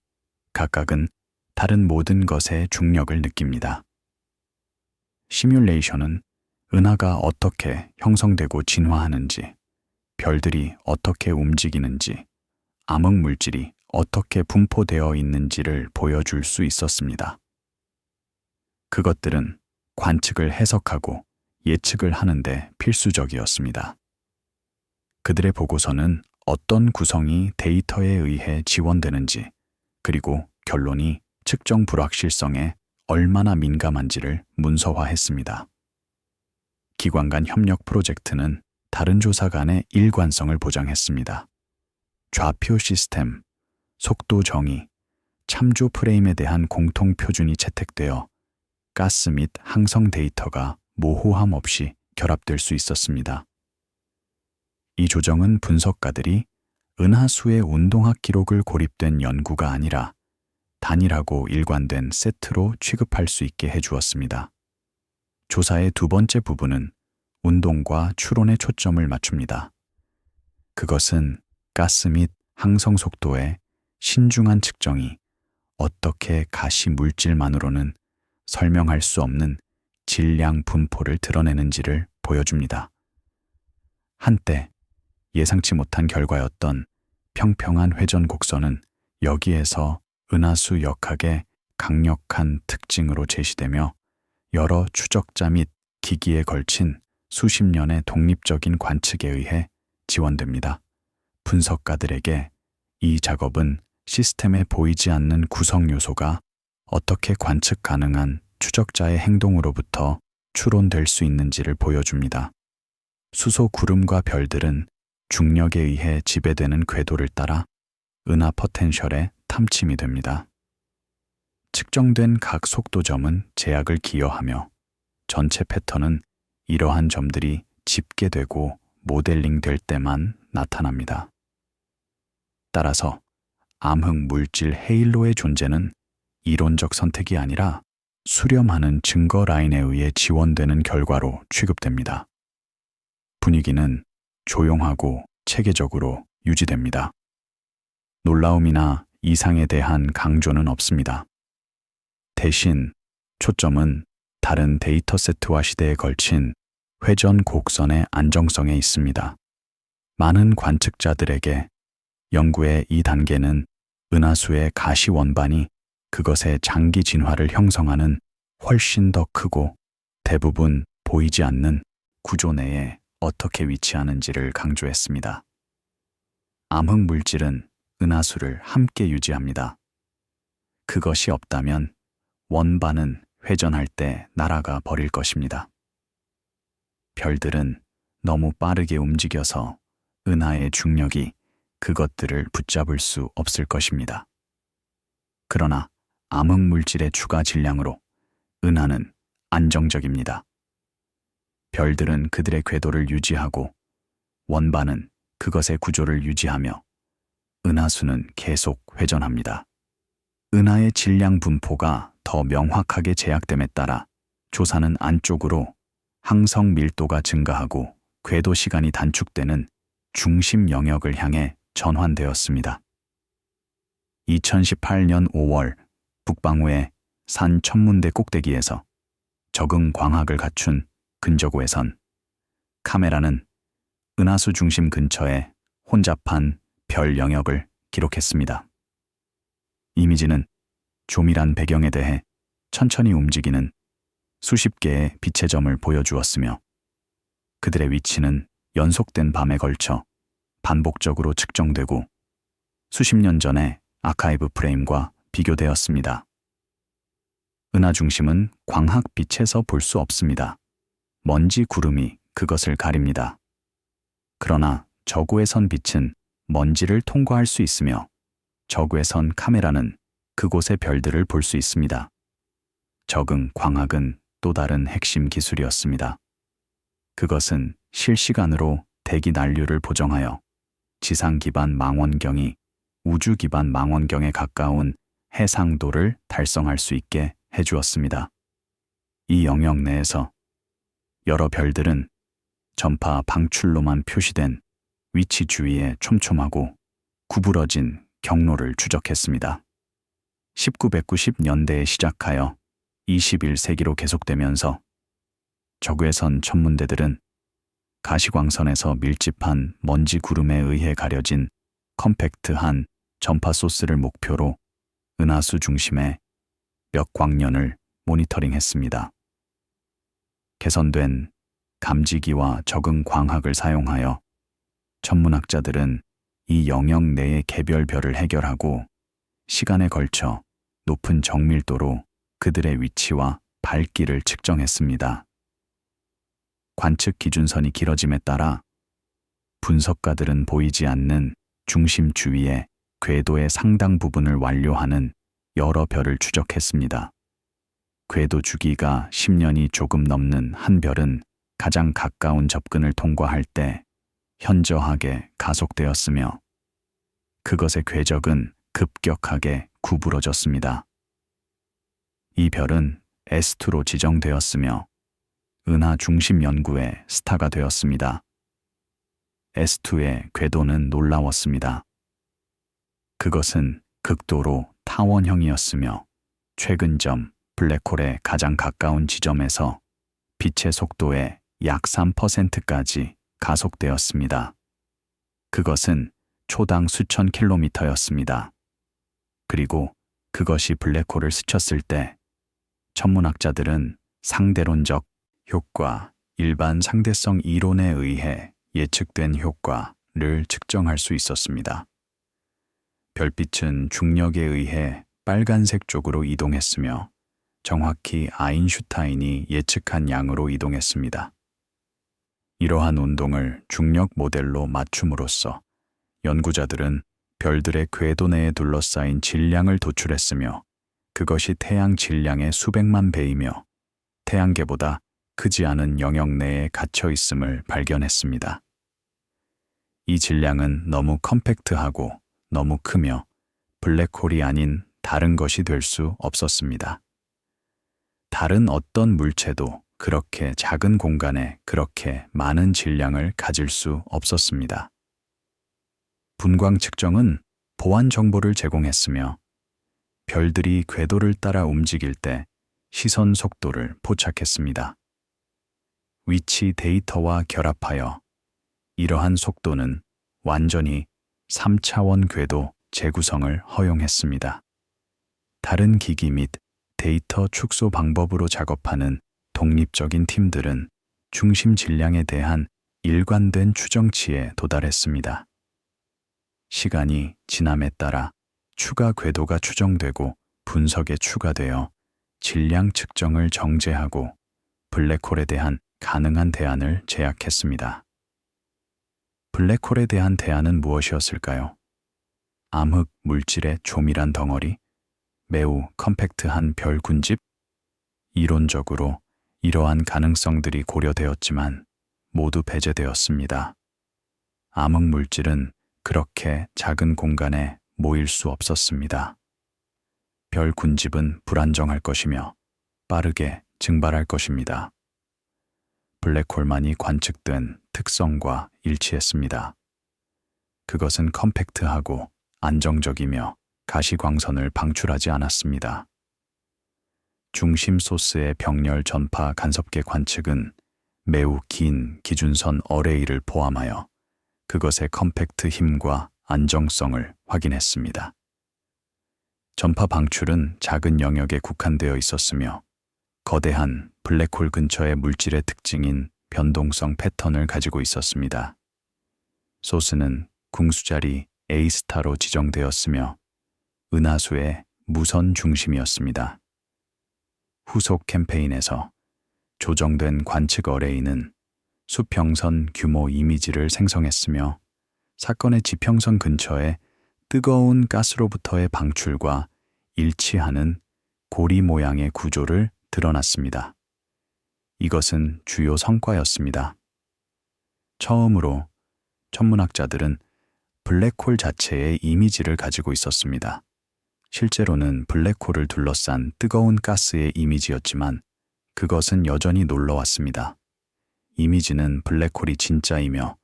각각은 다른 모든 것의 중력을 느낍니다. 시뮬레이션은 은하가 어떻게 형성되고 진화하는지, 별들이 어떻게 움직이는지, 암흑 물질이 어떻게 분포되어 있는지를 보여줄 수 있었습니다. 그것들은 관측을 해석하고 예측을 하는데 필수적이었습니다. 그들의 보고서는 어떤 구성이 데이터에 의해 지원되는지, 그리고 결론이 측정 불확실성에 얼마나 민감한지를 문서화했습니다. 기관 간 협력 프로젝트는 다른 조사 간의 일관성을 보장했습니다. 좌표 시스템, 속도 정의, 참조 프레임에 대한 공통 표준이 채택되어 가스 및 항성 데이터가 모호함 없이 결합될 수 있었습니다. 이 조정은 분석가들이 은하수의 운동학 기록을 고립된 연구가 아니라 단일하고 일관된 세트로 취급할 수 있게 해주었습니다. 조사의 두 번째 부분은 운동과 추론에 초점을 맞춥니다. 그것은 가스 및 항성 속도의 신중한 측정이 어떻게 가시 물질만으로는 설명할 수 없는 질량 분포를 드러내는지를 보여줍니다. 한때 예상치 못한 결과였던 평평한 회전 곡선은 여기에서 은하수 역학의 강력한 특징으로 제시되며 여러 추적자 및 기기에 걸친 수십 년의 독립적인 관측에 의해 지원됩니다. 분석가들에게 이 작업은 시스템에 보이지 않는 구성 요소가 어떻게 관측 가능한 추적자의 행동으로부터 추론될 수 있는지를 보여줍니다. 수소 구름과 별들은 중력에 의해 지배되는 궤도를 따라 은하 포텐셜에 탐침이 됩니다. 측정된 각 속도점은 제약을 기여하며 전체 패턴은 이러한 점들이 집계되고 모델링 될 때만 나타납니다. 따라서 암흑 물질 헤일로의 존재는 이론적 선택이 아니라 수렴하는 증거 라인에 의해 지원되는 결과로 취급됩니다. 분위기는 조용하고 체계적으로 유지됩니다. 놀라움이나 이상에 대한 강조는 없습니다. 대신 초점은 다른 데이터 세트와 시대에 걸친 회전 곡선의 안정성에 있습니다. 많은 관측자들에게 연구의 이 단계는 은하수의 가시 원반이 그것의 장기 진화를 형성하는 훨씬 더 크고 대부분 보이지 않는 구조 내에 어떻게 위치하는지를 강조했습니다. 암흑 물질은 은하수를 함께 유지합니다. 그것이 없다면 원반은 회전할 때 날아가 버릴 것입니다. 별들은 너무 빠르게 움직여서 은하의 중력이 그것들을 붙잡을 수 없을 것입니다. 그러나 암흑 물질의 추가 질량으로 은하는 안정적입니다. 별들은 그들의 궤도를 유지하고 원반은 그것의 구조를 유지하며 은하수는 계속 회전합니다. 은하의 질량 분포가 더 명확하게 제약됨에 따라 조사는 안쪽으로 항성 밀도가 증가하고 궤도 시간이 단축되는 중심 영역을 향해 전환되었습니다. 2018년 5월 북방우의 산 천문대 꼭대기에서 적응 광학을 갖춘 근저고에선 카메라는 은하수 중심 근처에 혼잡한 별 영역을 기록했습니다. 이미지는 조밀한 배경에 대해 천천히 움직이는 수십 개의 빛의 점을 보여주었으며 그들의 위치는 연속된 밤에 걸쳐 반복적으로 측정되고 수십 년 전의 아카이브 프레임과 비교되었습니다. 은하 중심은 광학빛에서 볼 수 없습니다. 먼지 구름이 그것을 가립니다. 그러나 저구에선 빛은 먼지를 통과할 수 있으며 저구에선 카메라는 그곳의 별들을 볼 수 있습니다. 적응 광학은 또 다른 핵심 기술이었습니다. 그것은 실시간으로 대기 난류를 보정하여 지상 기반 망원경이 우주 기반 망원경에 가까운 해상도를 달성할 수 있게 해주었습니다. 이 영역 내에서 여러 별들은 전파 방출로만 표시된 위치 주위에 촘촘하고 구부러진 경로를 추적했습니다. 1990년대에 시작하여 21세기로 계속되면서 저그에선 천문대들은 가시광선에서 밀집한 먼지 구름에 의해 가려진 컴팩트한 전파 소스를 목표로 은하수 중심의 몇 광년을 모니터링했습니다. 개선된 감지기와 적응 광학을 사용하여 천문학자들은 이 영역 내의 개별별을 해결하고 시간에 걸쳐 높은 정밀도로 그들의 위치와 밝기를 측정했습니다. 관측 기준선이 길어짐에 따라 분석가들은 보이지 않는 중심 주위의 궤도의 상당 부분을 완료하는 여러 별을 추적했습니다. 궤도 주기가 10년이 조금 넘는 한 별은 가장 가까운 접근을 통과할 때 현저하게 가속되었으며 그것의 궤적은 급격하게 구부러졌습니다. 이 별은 S2로 지정되었으며 은하 중심 연구의 스타가 되었습니다. S2의 궤도는 놀라웠습니다. 그것은 극도로 타원형이었으며 최근점 블랙홀의 가장 가까운 지점에서 빛의 속도의 약 3%까지 가속되었습니다. 그것은 초당 수천 킬로미터였습니다. 그리고 그것이 블랙홀을 스쳤을 때 천문학자들은 상대론적 효과, 일반 상대성 이론에 의해 예측된 효과를 측정할 수 있었습니다. 별빛은 중력에 의해 빨간색 쪽으로 이동했으며 정확히 아인슈타인이 예측한 양으로 이동했습니다. 이러한 운동을 중력 모델로 맞춤으로써 연구자들은 별들의 궤도 내에 둘러싸인 질량을 도출했으며 그것이 태양 질량의 수백만 배이며 태양계보다 크지 않은 영역 내에 갇혀 있음을 발견했습니다. 이 질량은 너무 컴팩트하고 너무 크며 블랙홀이 아닌 다른 것이 될 수 없었습니다. 다른 어떤 물체도 그렇게 작은 공간에 그렇게 많은 질량을 가질 수 없었습니다. 분광 측정은 보안 정보를 제공했으며 별들이 궤도를 따라 움직일 때 시선 속도를 포착했습니다. 위치 데이터와 결합하여 이러한 속도는 완전히 3차원 궤도 재구성을 허용했습니다. 다른 기기 및 데이터 축소 방법으로 작업하는 독립적인 팀들은 중심 질량에 대한 일관된 추정치에 도달했습니다. 시간이 지남에 따라 추가 궤도가 추정되고 분석에 추가되어 질량 측정을 정제하고 블랙홀에 대한 가능한 대안을 제약했습니다. 블랙홀에 대한 대안은 무엇이었을까요? 암흑 물질의 조밀한 덩어리? 매우 컴팩트한 별 군집? 이론적으로 이러한 가능성들이 고려되었지만 모두 배제되었습니다. 암흑 물질은 그렇게 작은 공간에 모일 수 없었습니다. 별 군집은 불안정할 것이며 빠르게 증발할 것입니다. 블랙홀만이 관측된 특성과 일치했습니다. 그것은 컴팩트하고 안정적이며 가시광선을 방출하지 않았습니다. 중심 소스의 병렬 전파 간섭계 관측은 매우 긴 기준선 어레이를 포함하여 그것의 컴팩트 힘과 안정성을 확인했습니다. 전파 방출은 작은 영역에 국한되어 있었으며 거대한 블랙홀 근처의 물질의 특징인 변동성 패턴을 가지고 있었습니다. 소스는 궁수자리 A스타로 지정되었으며 은하수의 무선 중심이었습니다. 후속 캠페인에서 조정된 관측 어레이는 수평선 규모 이미지를 생성했으며 사건의 지평선 근처에 뜨거운 가스로부터의 방출과 일치하는 고리 모양의 구조를 드러났습니다. 이것은 주요 성과였습니다. 처음으로 천문학자들은 블랙홀 자체의 이미지를 가지고 있었습니다. 실제로는 블랙홀을 둘러싼 뜨거운 가스의 이미지였지만 그것은 여전히 놀라웠습니다. 이미지는 블랙홀이 진짜이며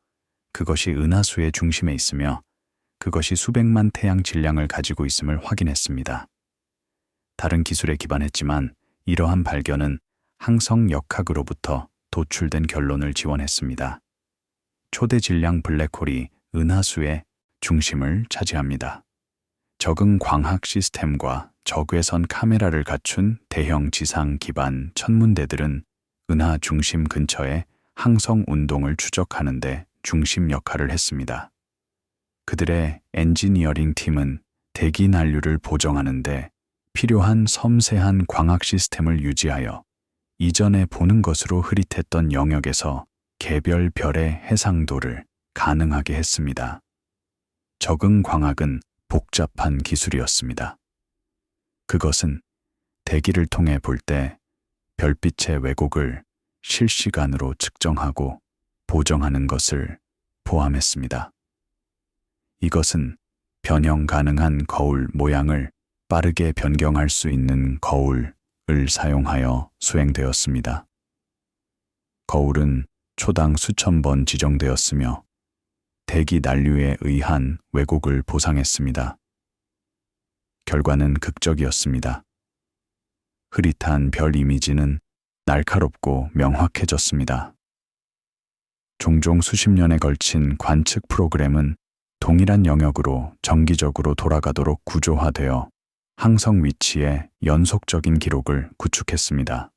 그것이 은하수의 중심에 있으며 그것이 수백만 태양 질량을 가지고 있음을 확인했습니다. 다른 기술에 기반했지만 이러한 발견은 항성 역학으로부터 도출된 결론을 지원했습니다. 초대 질량 블랙홀이 은하수의 중심을 차지합니다. 적응 광학 시스템과 적외선 카메라를 갖춘 대형 지상 기반 천문대들은 은하 중심 근처에 항성 운동을 추적하는 데 중심 역할을 했습니다. 그들의 엔지니어링 팀은 대기 난류를 보정하는 데 필요한 섬세한 광학 시스템을 유지하여 이전에 보는 것으로 흐릿했던 영역에서 개별 별의 해상도를 가능하게 했습니다. 적응 광학은 복잡한 기술이었습니다. 그것은 대기를 통해 볼 때 별빛의 왜곡을 실시간으로 측정하고 보정하는 것을 포함했습니다. 이것은 변형 가능한 거울 모양을 빠르게 변경할 수 있는 거울을 사용하여 수행되었습니다. 거울은 초당 수천 번 지정되었으며 대기 난류에 의한 왜곡을 보상했습니다. 결과는 극적이었습니다. 흐릿한 별 이미지는 날카롭고 명확해졌습니다. 종종 수십 년에 걸친 관측 프로그램은 동일한 영역으로 정기적으로 돌아가도록 구조화되어 항성 위치의 연속적인 기록을 구축했습니다.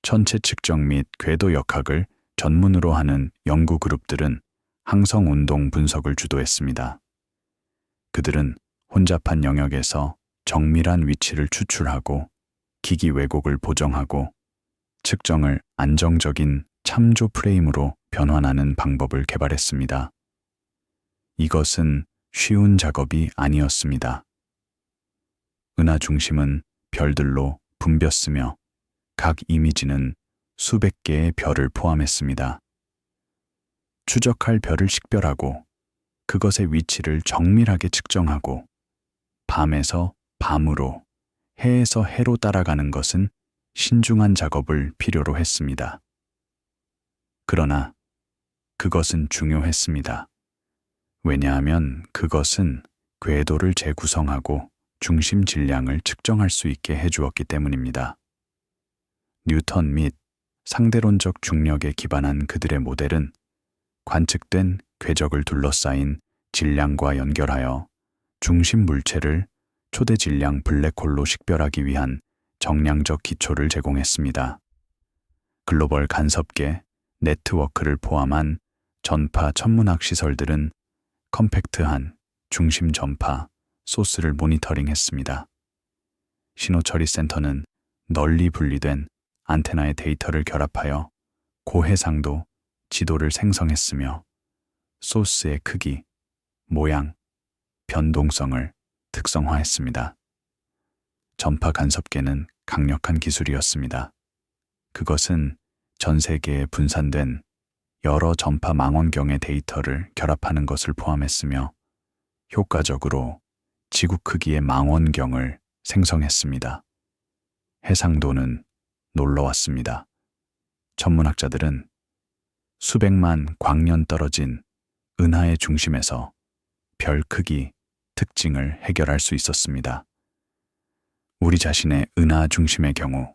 천체 측정 및 궤도 역학을 전문으로 하는 연구 그룹들은 항성 운동 분석을 주도했습니다. 그들은 혼잡한 영역에서 정밀한 위치를 추출하고 기기 왜곡을 보정하고 측정을 안정적인 참조 프레임으로 변환하는 방법을 개발했습니다. 이것은 쉬운 작업이 아니었습니다. 은하 중심은 별들로 붐볐으며 각 이미지는 수백 개의 별을 포함했습니다. 추적할 별을 식별하고 그것의 위치를 정밀하게 측정하고 밤에서 밤으로, 해에서 해로 따라가는 것은 신중한 작업을 필요로 했습니다. 그러나 그것은 중요했습니다. 왜냐하면 그것은 궤도를 재구성하고 중심 질량을 측정할 수 있게 해주었기 때문입니다. 뉴턴 및 상대론적 중력에 기반한 그들의 모델은 관측된 궤적을 둘러싸인 질량과 연결하여 중심 물체를 초대 질량 블랙홀로 식별하기 위한 정량적 기초를 제공했습니다. 글로벌 간섭계 네트워크를 포함한 전파 천문학 시설들은 컴팩트한 중심 전파 소스를 모니터링했습니다. 신호처리 센터는 널리 분리된 안테나의 데이터를 결합하여 고해상도 지도를 생성했으며 소스의 크기, 모양, 변동성을 특성화했습니다. 전파 간섭계는 강력한 기술이었습니다. 그것은 전 세계에 분산된 여러 전파 망원경의 데이터를 결합하는 것을 포함했으며 효과적으로 지구 크기의 망원경을 생성했습니다. 해상도는 놀라웠습니다. 천문학자들은 수백만 광년 떨어진 은하의 중심에서 별 크기, 특징을 해결할 수 있었습니다. 우리 자신의 은하 중심의 경우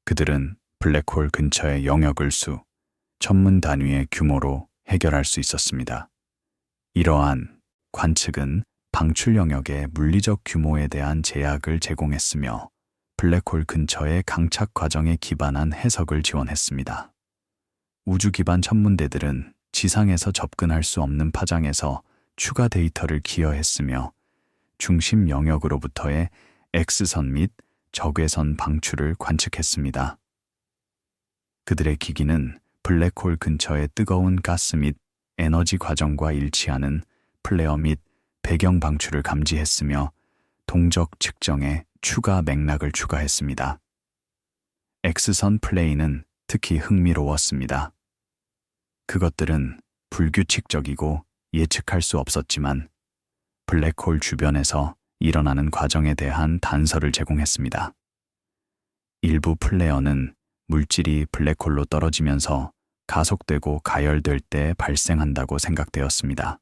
그들은 블랙홀 근처의 영역을 수, 천문 단위의 규모로 해결할 수 있었습니다. 이러한 관측은 방출 영역의 물리적 규모에 대한 제약을 제공했으며 블랙홀 근처의 강착 과정에 기반한 해석을 지원했습니다. 우주 기반 천문대들은 지상에서 접근할 수 없는 파장에서 추가 데이터를 기여했으며 중심 영역으로부터의 X선 및 적외선 방출을 관측했습니다. 그들의 기기는 블랙홀 근처의 뜨거운 가스 및 에너지 과정과 일치하는 플레어 및 배경 방출을 감지했으며 동적 측정에 추가 맥락을 추가했습니다. X선 플레이는 특히 흥미로웠습니다. 그것들은 불규칙적이고 예측할 수 없었지만 블랙홀 주변에서 일어나는 과정에 대한 단서를 제공했습니다. 일부 플레어는 물질이 블랙홀로 떨어지면서 가속되고 가열될 때 발생한다고 생각되었습니다.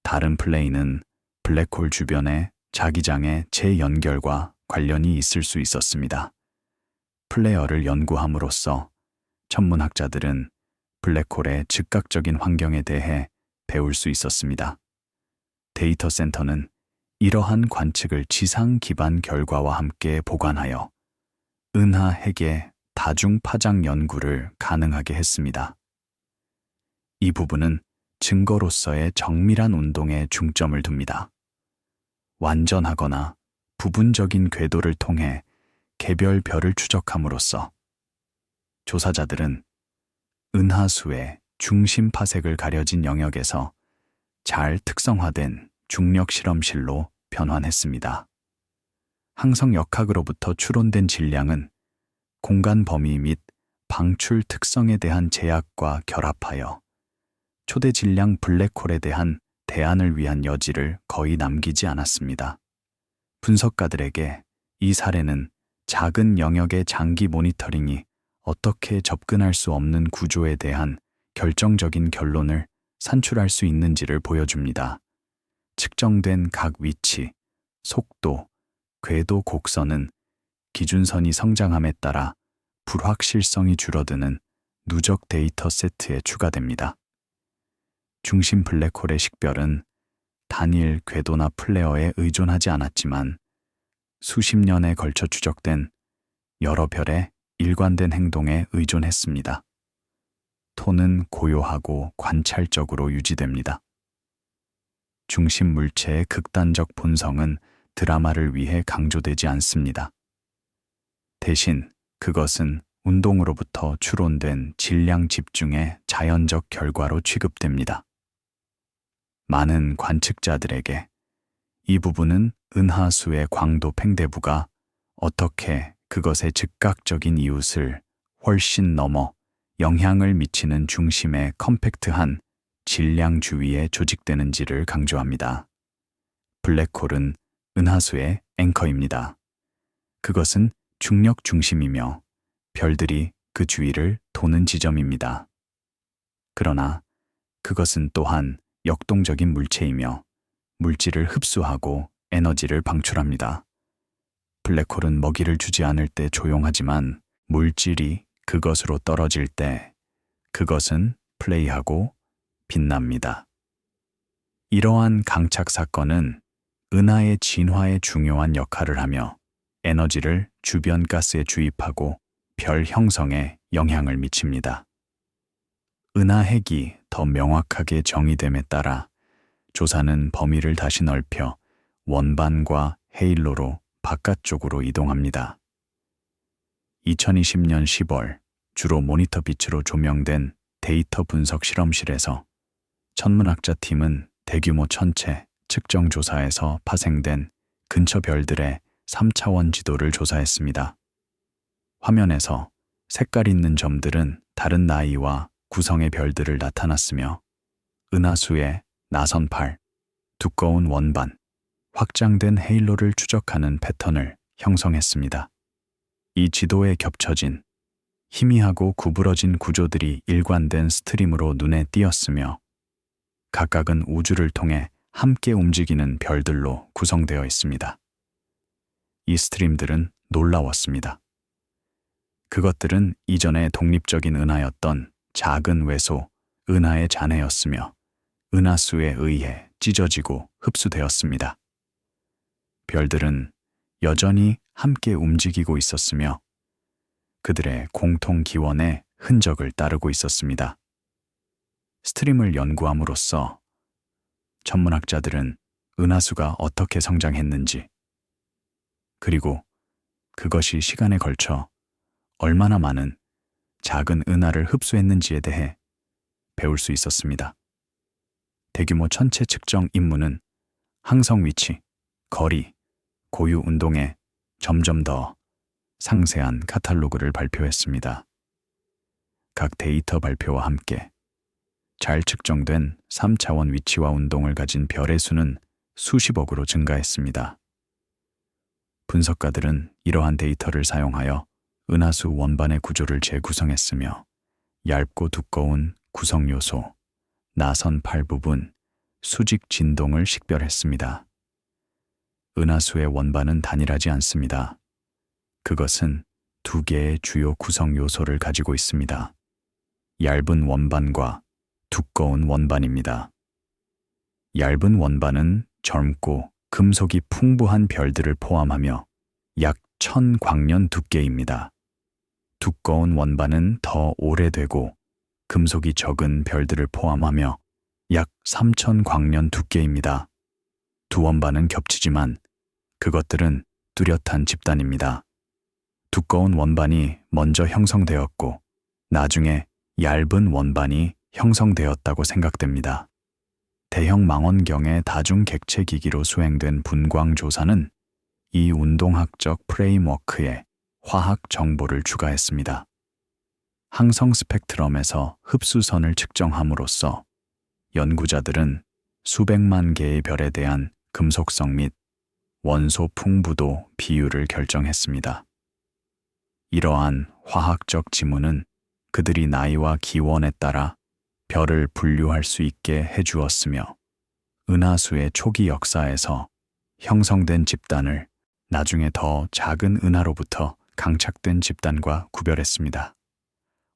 다른 플레이는 블랙홀 주변의 자기장의 재연결과 관련이 있을 수 있었습니다. 플레어를 연구함으로써 천문학자들은 블랙홀의 즉각적인 환경에 대해 배울 수 있었습니다. 데이터 센터는 이러한 관측을 지상 기반 결과와 함께 보관하여 은하 핵의 다중 파장 연구를 가능하게 했습니다. 이 부분은 증거로서의 정밀한 운동에 중점을 둡니다. 완전하거나 부분적인 궤도를 통해 개별 별을 추적함으로써 조사자들은 은하수의 중심 파색을 가려진 영역에서 잘 특성화된 중력 실험실로 변환했습니다. 항성 역학으로부터 추론된 질량은 공간 범위 및 방출 특성에 대한 제약과 결합하여 초대 질량 블랙홀에 대한 대안을 위한 여지를 거의 남기지 않았습니다. 분석가들에게 이 사례는 작은 영역의 장기 모니터링이 어떻게 접근할 수 없는 구조에 대한 결정적인 결론을 산출할 수 있는지를 보여줍니다. 측정된 각 위치, 속도, 궤도 곡선은 기준선이 성장함에 따라 불확실성이 줄어드는 누적 데이터 세트에 추가됩니다. 중심 블랙홀의 식별은 단일 궤도나 플레어에 의존하지 않았지만 수십 년에 걸쳐 추적된 여러 별의 일관된 행동에 의존했습니다. 톤은 고요하고 관찰적으로 유지됩니다. 중심 물체의 극단적 본성은 드라마를 위해 강조되지 않습니다. 대신 그것은 운동으로부터 추론된 질량 집중의 자연적 결과로 취급됩니다. 많은 관측자들에게 이 부분은 은하수의 광도 팽대부가 어떻게 그것의 즉각적인 이웃을 훨씬 넘어 영향을 미치는 중심의 컴팩트한 질량 주위에 조직되는지를 강조합니다. 블랙홀은 은하수의 앵커입니다. 그것은 중력 중심이며 별들이 그 주위를 도는 지점입니다. 그러나 그것은 또한 역동적인 물체이며 물질을 흡수하고 에너지를 방출합니다. 블랙홀은 먹이를 주지 않을 때 조용하지만 물질이 그것으로 떨어질 때 그것은 플레이하고 빛납니다. 이러한 강착 사건은 은하의 진화에 중요한 역할을 하며 에너지를 주변 가스에 주입하고 별 형성에 영향을 미칩니다. 은하 핵이 더 명확하게 정의됨에 따라 조사는 범위를 다시 넓혀 원반과 헤일로로 바깥쪽으로 이동합니다. 2020년 10월 주로 모니터 빛으로 조명된 데이터 분석 실험실에서 천문학자 팀은 대규모 천체 측정 조사에서 파생된 근처 별들의 3차원 지도를 조사했습니다. 화면에서 색깔 있는 점들은 다른 나이와 구성의 별들을 나타났으며 은하수의 나선 팔, 두꺼운 원반, 확장된 헤일로를 추적하는 패턴을 형성했습니다. 이 지도에 겹쳐진 희미하고 구부러진 구조들이 일관된 스트림으로 눈에 띄었으며 각각은 우주를 통해 함께 움직이는 별들로 구성되어 있습니다. 이 스트림들은 놀라웠습니다. 그것들은 이전에 독립적인 은하였던 작은 외소, 은하의 잔해였으며 은하수에 의해 찢어지고 흡수되었습니다. 별들은 여전히 함께 움직이고 있었으며 그들의 공통 기원의 흔적을 따르고 있었습니다. 스트림을 연구함으로써 천문학자들은 은하수가 어떻게 성장했는지, 그리고 그것이 시간에 걸쳐 얼마나 많은 작은 은하를 흡수했는지에 대해 배울 수 있었습니다. 대규모 천체 측정 임무는 항성 위치, 거리, 고유 운동에 점점 더 상세한 카탈로그를 발표했습니다. 각 데이터 발표와 함께 잘 측정된 3차원 위치와 운동을 가진 별의 수는 수십억으로 증가했습니다. 분석가들은 이러한 데이터를 사용하여 은하수 원반의 구조를 재구성했으며 얇고 두꺼운 구성 요소, 나선팔 부분, 수직 진동을 식별했습니다. 은하수의 원반은 단일하지 않습니다. 그것은 두 개의 주요 구성 요소를 가지고 있습니다. 얇은 원반과 두꺼운 원반입니다. 얇은 원반은 젊고 금속이 풍부한 별들을 포함하며 약 1000광년 두께입니다. 두꺼운 원반은 더 오래되고 금속이 적은 별들을 포함하며 약 3000광년 두께입니다. 두 원반은 겹치지만 그것들은 뚜렷한 집단입니다. 두꺼운 원반이 먼저 형성되었고 나중에 얇은 원반이 형성되었다고 생각됩니다. 대형 망원경의 다중 객체 기기로 수행된 분광 조사는 이 운동학적 프레임워크에 화학 정보를 추가했습니다. 항성 스펙트럼에서 흡수선을 측정함으로써 연구자들은 수백만 개의 별에 대한 금속성 및 원소 풍부도 비율을 결정했습니다. 이러한 화학적 지문은 그들이 나이와 기원에 따라 별을 분류할 수 있게 해주었으며 은하수의 초기 역사에서 형성된 집단을 나중에 더 작은 은하로부터 강착된 집단과 구별했습니다.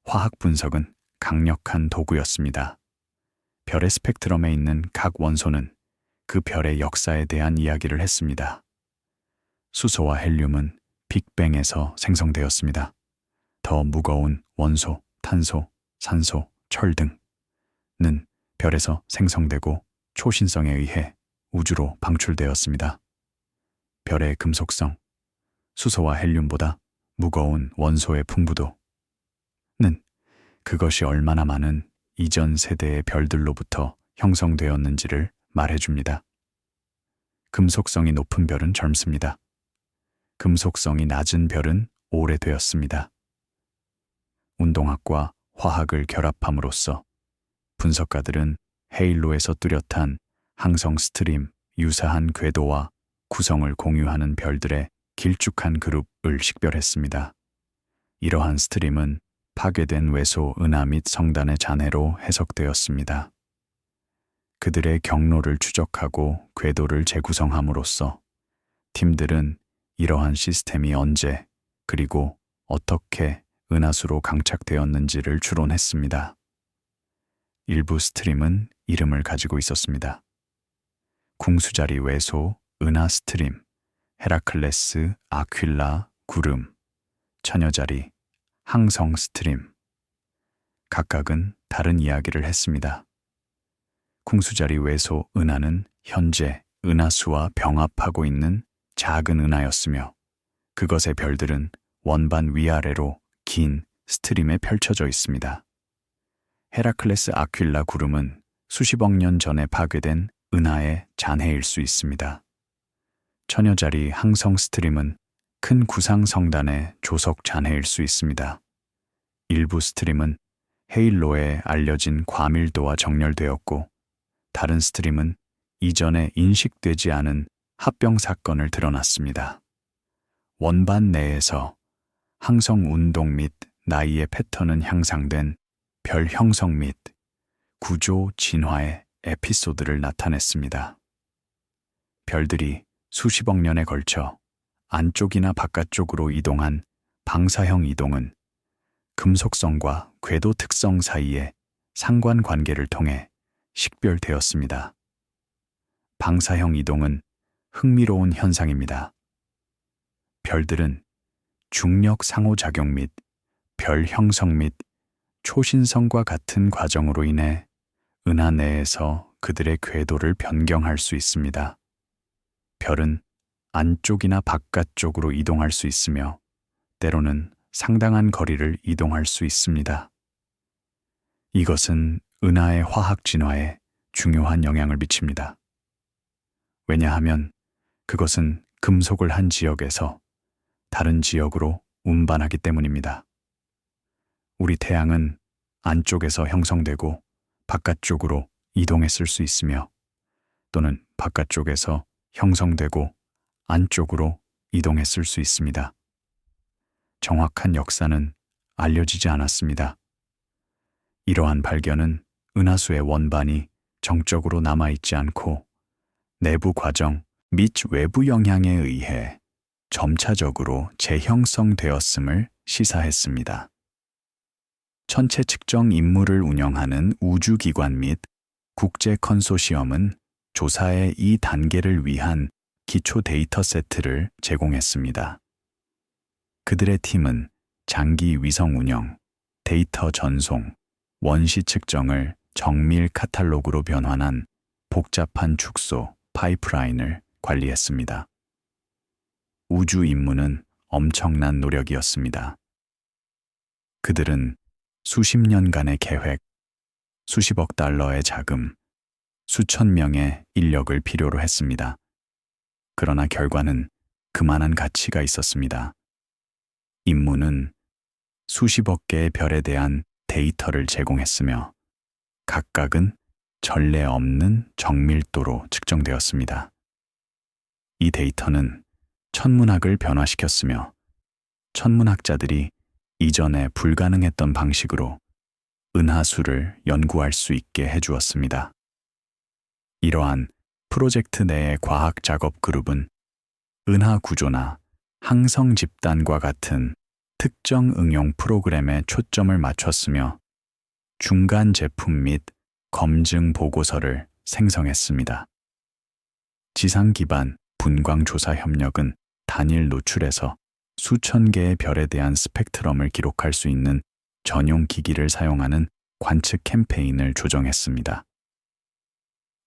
화학 분석은 강력한 도구였습니다. 별의 스펙트럼에 있는 각 원소는 그 별의 역사에 대한 이야기를 했습니다. 수소와 헬륨은 빅뱅에서 생성되었습니다. 더 무거운 원소, 탄소, 산소, 철 등은 별에서 생성되고 초신성에 의해 우주로 방출되었습니다. 별의 금속성, 수소와 헬륨보다 무거운 원소의 풍부도는 그것이 얼마나 많은 이전 세대의 별들로부터 형성되었는지를 말해줍니다. 금속성이 높은 별은 젊습니다. 금속성이 낮은 별은 오래되었습니다. 운동학과 화학을 결합함으로써 분석가들은 헤일로에서 뚜렷한 항성 스트림 유사한 궤도와 구성을 공유하는 별들의 길쭉한 그룹을 식별했습니다. 이러한 스트림은 파괴된 외소 은하 및 성단의 잔해로 해석되었습니다. 그들의 경로를 추적하고 궤도를 재구성함으로써 팀들은 이러한 시스템이 언제 그리고 어떻게 은하수로 강착되었는지를 추론했습니다. 일부 스트림은 이름을 가지고 있었습니다. 궁수자리 외소 은하 스트림, 헤라클레스 아큄라 구름, 처녀자리 항성 스트림. 각각은 다른 이야기를 했습니다. 궁수자리 외소 은하는 현재 은하수와 병합하고 있는 작은 은하였으며 그것의 별들은 원반 위아래로 긴 스트림에 펼쳐져 있습니다. 헤라클레스 아큄라 구름은 수십억 년 전에 파괴된 은하의 잔해일 수 있습니다. 처녀자리 항성 스트림은 큰 구상 성단의 조석 잔해일 수 있습니다. 일부 스트림은 헤일로에 알려진 과밀도와 정렬되었고 다른 스트림은 이전에 인식되지 않은 합병 사건을 드러났습니다. 원반 내에서 항성 운동 및 나이의 패턴은 향상된 별 형성 및 구조 진화의 에피소드를 나타냈습니다. 별들이 수십억 년에 걸쳐 안쪽이나 바깥쪽으로 이동한 방사형 이동은 금속성과 궤도 특성 사이의 상관관계를 통해 식별되었습니다. 방사형 이동은 흥미로운 현상입니다. 별들은 중력 상호작용 및 별 형성 및 초신성과 같은 과정으로 인해 은하 내에서 그들의 궤도를 변경할 수 있습니다. 별은 안쪽이나 바깥쪽으로 이동할 수 있으며 때로는 상당한 거리를 이동할 수 있습니다. 이것은 은하의 화학 진화에 중요한 영향을 미칩니다. 왜냐하면 그것은 금속을 한 지역에서 다른 지역으로 운반하기 때문입니다. 우리 태양은 안쪽에서 형성되고 바깥쪽으로 이동했을 수 있으며 또는 바깥쪽에서 형성되고 안쪽으로 이동했을 수 있습니다. 정확한 역사는 알려지지 않았습니다. 이러한 발견은 은하수의 원반이 정적으로 남아있지 않고 내부 과정 및 외부 영향에 의해 점차적으로 재형성되었음을 시사했습니다. 천체 측정 임무를 운영하는 우주기관 및 국제 컨소시엄은 조사의 이 단계를 위한 기초 데이터 세트를 제공했습니다. 그들의 팀은 장기 위성 운영, 데이터 전송, 원시 측정을 정밀 카탈로그로 변환한 복잡한 축소, 파이프라인을 관리했습니다. 우주 임무는 엄청난 노력이었습니다. 그들은 수십 년간의 계획, 수십억 달러의 자금, 수천 명의 인력을 필요로 했습니다. 그러나 결과는 그만한 가치가 있었습니다. 임무는 수십억 개의 별에 대한 데이터를 제공했으며 각각은 전례 없는 정밀도로 측정되었습니다. 이 데이터는 천문학을 변화시켰으며 천문학자들이 이전에 불가능했던 방식으로 은하수를 연구할 수 있게 해주었습니다. 이러한 프로젝트 내의 과학 작업 그룹은 은하 구조나 항성 집단과 같은 특정 응용 프로그램에 초점을 맞췄으며 중간 제품 및 검증 보고서를 생성했습니다. 지상 기반 분광 조사 협력은 단일 노출에서 수천 개의 별에 대한 스펙트럼을 기록할 수 있는 전용 기기를 사용하는 관측 캠페인을 조정했습니다.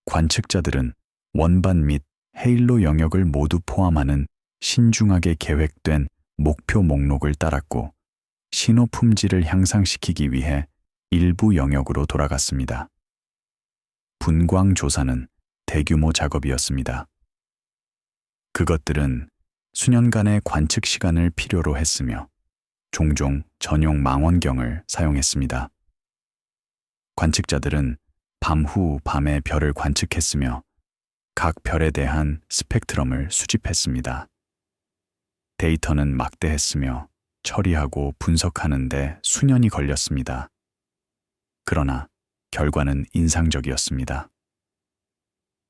관측자들은 원반 및 헤일로 영역을 모두 포함하는 신중하게 계획된 목표 목록을 따랐고 신호 품질을 향상시키기 위해 일부 영역으로 돌아갔습니다. 분광 조사는 대규모 작업이었습니다. 그것들은 수년간의 관측 시간을 필요로 했으며 종종 전용 망원경을 사용했습니다. 관측자들은 밤에 별을 관측했으며 각 별에 대한 스펙트럼을 수집했습니다. 데이터는 막대했으며 처리하고 분석하는 데 수년이 걸렸습니다. 그러나 결과는 인상적이었습니다.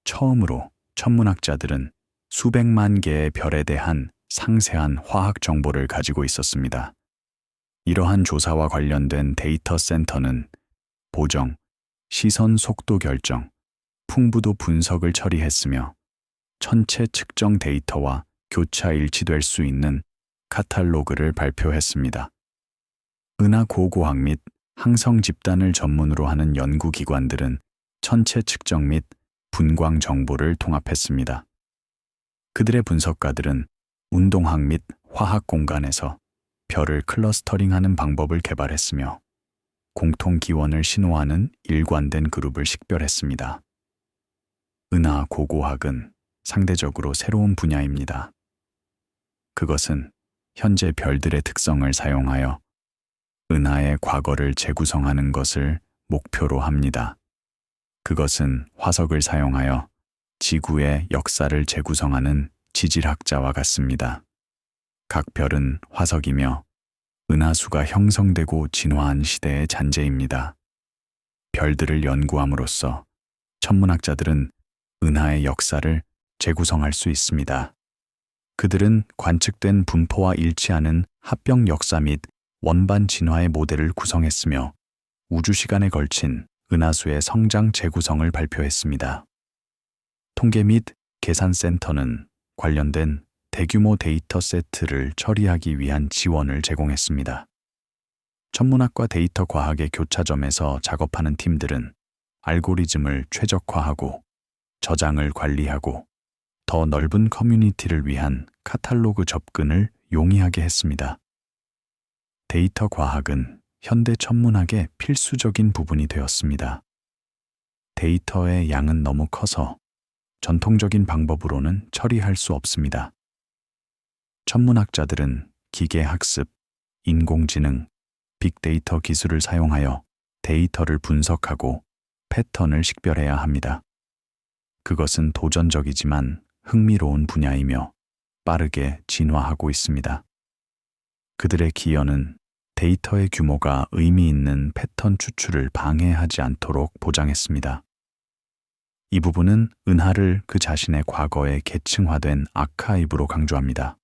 처음으로 천문학자들은 수백만 개의 별에 대한 상세한 화학 정보를 가지고 있었습니다. 이러한 조사와 관련된 데이터 센터는 보정, 시선 속도 결정, 풍부도 분석을 처리했으며 천체 측정 데이터와 교차 일치될 수 있는 카탈로그를 발표했습니다. 은하 고고학 및 항성 집단을 전문으로 하는 연구기관들은 천체 측정 및 분광 정보를 통합했습니다. 그들의 분석가들은 운동학 및 화학 공간에서 별을 클러스터링하는 방법을 개발했으며 공통 기원을 신호하는 일관된 그룹을 식별했습니다. 은하 고고학은 상대적으로 새로운 분야입니다. 그것은 현재 별들의 특성을 사용하여 은하의 과거를 재구성하는 것을 목표로 합니다. 그것은 화석을 사용하여 지구의 역사를 재구성하는 지질학자와 같습니다. 각 별은 화석이며 은하수가 형성되고 진화한 시대의 잔재입니다. 별들을 연구함으로써 천문학자들은 은하의 역사를 재구성할 수 있습니다. 그들은 관측된 분포와 일치하는 합병 역사 및 원반 진화의 모델을 구성했으며 우주 시간에 걸친 은하수의 성장 재구성을 발표했습니다. 통계 및 계산센터는 관련된 대규모 데이터 세트를 처리하기 위한 지원을 제공했습니다. 천문학과 데이터 과학의 교차점에서 작업하는 팀들은 알고리즘을 최적화하고 저장을 관리하고 더 넓은 커뮤니티를 위한 카탈로그 접근을 용이하게 했습니다. 데이터 과학은 현대 천문학의 필수적인 부분이 되었습니다. 데이터의 양은 너무 커서 전통적인 방법으로는 처리할 수 없습니다. 천문학자들은 기계학습, 인공지능, 빅데이터 기술을 사용하여 데이터를 분석하고 패턴을 식별해야 합니다. 그것은 도전적이지만 흥미로운 분야이며 빠르게 진화하고 있습니다. 그들의 기여는 데이터의 규모가 의미 있는 패턴 추출을 방해하지 않도록 보장했습니다. 이 부분은 은하를 그 자신의 과거에 계층화된 아카이브로 강조합니다.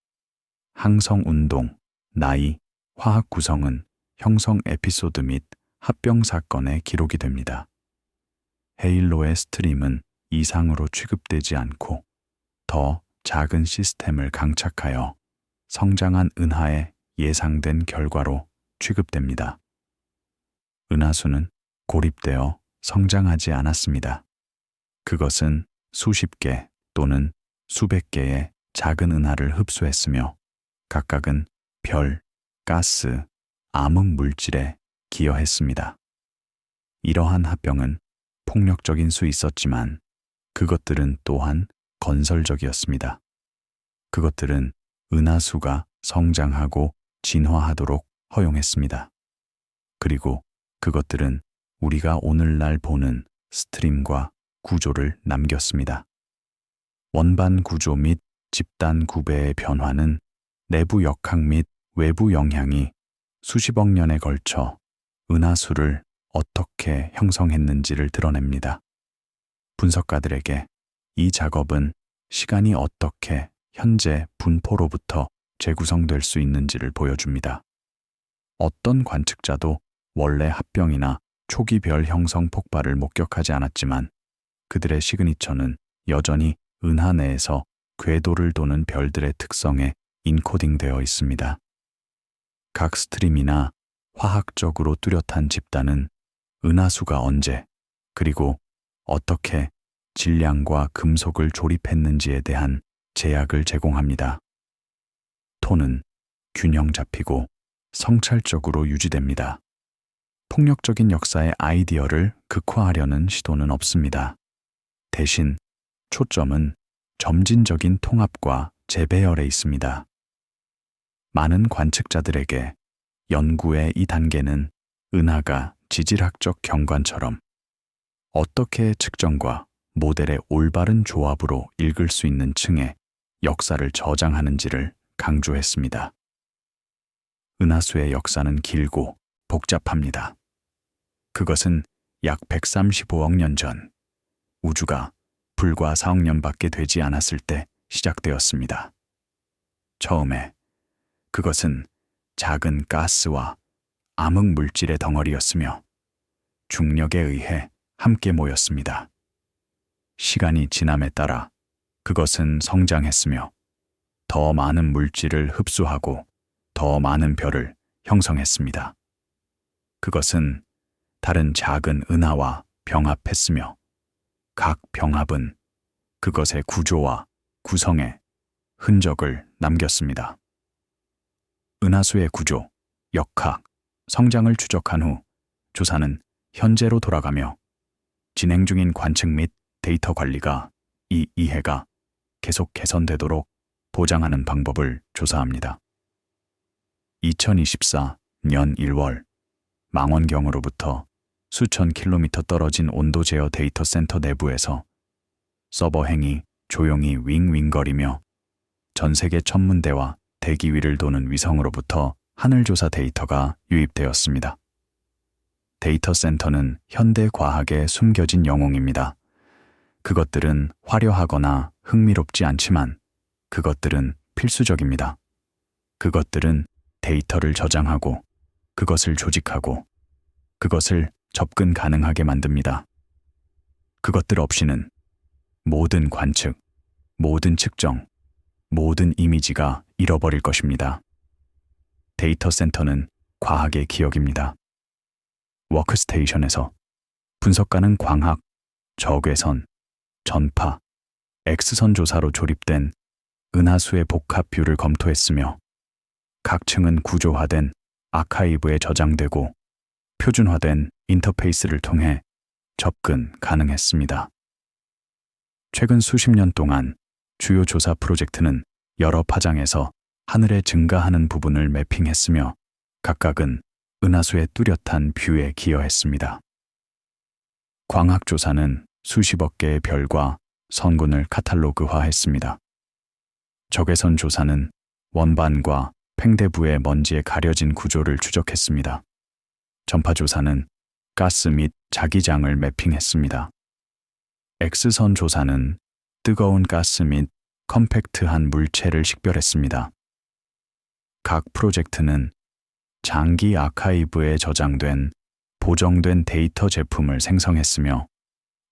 항성 운동, 나이, 화학 구성은 형성 에피소드 및 합병 사건에 기록이 됩니다. 헤일로의 스트림은 이상으로 취급되지 않고 더 작은 시스템을 강착하여 성장한 은하의 예상된 결과로 취급됩니다. 은하수는 고립되어 성장하지 않았습니다. 그것은 수십 개 또는 수백 개의 작은 은하를 흡수했으며 각각은 별, 가스, 암흑 물질에 기여했습니다. 이러한 합병은 폭력적인 수 있었지만 그것들은 또한 건설적이었습니다. 그것들은 은하수가 성장하고 진화하도록 허용했습니다. 그리고 그것들은 우리가 오늘날 보는 스트림과 구조를 남겼습니다. 원반 구조 및 집단 구배의 변화는 내부 역학 및 외부 영향이 수십억 년에 걸쳐 은하수를 어떻게 형성했는지를 드러냅니다. 분석가들에게 이 작업은 시간이 어떻게 현재 분포로부터 재구성될 수 있는지를 보여줍니다. 어떤 관측자도 원래 합병이나 초기 별 형성 폭발을 목격하지 않았지만 그들의 시그니처는 여전히 은하 내에서 궤도를 도는 별들의 특성에 인코딩되어 있습니다. 각 스트림이나 화학적으로 뚜렷한 집단은 은하수가 언제 그리고 어떻게 질량과 금속을 조립했는지에 대한 제약을 제공합니다. 톤은 균형 잡히고 성찰적으로 유지됩니다. 폭력적인 역사의 아이디어를 극화하려는 시도는 없습니다. 대신 초점은 점진적인 통합과 재배열에 있습니다. 많은 관측자들에게 연구의 이 단계는 은하가 지질학적 경관처럼 어떻게 측정과 모델의 올바른 조합으로 읽을 수 있는 층의 역사를 저장하는지를 강조했습니다. 은하수의 역사는 길고 복잡합니다. 그것은 약 135억 년 전 우주가 불과 4억 년밖에 되지 않았을 때 시작되었습니다. 처음에 그것은 작은 가스와 암흑 물질의 덩어리였으며 중력에 의해 함께 모였습니다. 시간이 지남에 따라 그것은 성장했으며 더 많은 물질을 흡수하고 더 많은 별을 형성했습니다. 그것은 다른 작은 은하와 병합했으며 각 병합은 그것의 구조와 구성에 흔적을 남겼습니다. 은하수의 구조, 역학, 성장을 추적한 후 조사는 현재로 돌아가며 진행 중인 관측 및 데이터 관리가 이 이해가 계속 개선되도록 보장하는 방법을 조사합니다. 2024년 1월 망원경으로부터 수천 킬로미터 떨어진 온도 제어 데이터 센터 내부에서 서버행이 조용히 윙윙거리며 전 세계 천문대와 대기 위를 도는 위성으로부터 하늘조사 데이터가 유입되었습니다. 데이터 센터는 현대 과학의 숨겨진 영웅입니다. 그것들은 화려하거나 흥미롭지 않지만 그것들은 필수적입니다. 그것들은 데이터를 저장하고 그것을 조직하고 그것을 접근 가능하게 만듭니다. 그것들 없이는 모든 관측, 모든 측정, 모든 이미지가 잃어버릴 것입니다. 데이터 센터는 과학의 기억입니다. 워크스테이션에서 분석가는 광학, 적외선, 전파, X선 조사로 조립된 은하수의 복합 뷰를 검토했으며 각 층은 구조화된 아카이브에 저장되고 표준화된 인터페이스를 통해 접근 가능했습니다. 최근 수십 년 동안 주요 조사 프로젝트는 여러 파장에서 하늘에 증가하는 부분을 매핑했으며 각각은 은하수의 뚜렷한 뷰에 기여했습니다. 광학조사는 수십억 개의 별과 성군을 카탈로그화했습니다. 적외선 조사는 원반과 팽대부의 먼지에 가려진 구조를 추적했습니다. 전파조사는 가스 및 자기장을 매핑했습니다. X선 조사는 뜨거운 가스 및 컴팩트한 물체를 식별했습니다. 각 프로젝트는 장기 아카이브에 저장된 보정된 데이터 제품을 생성했으며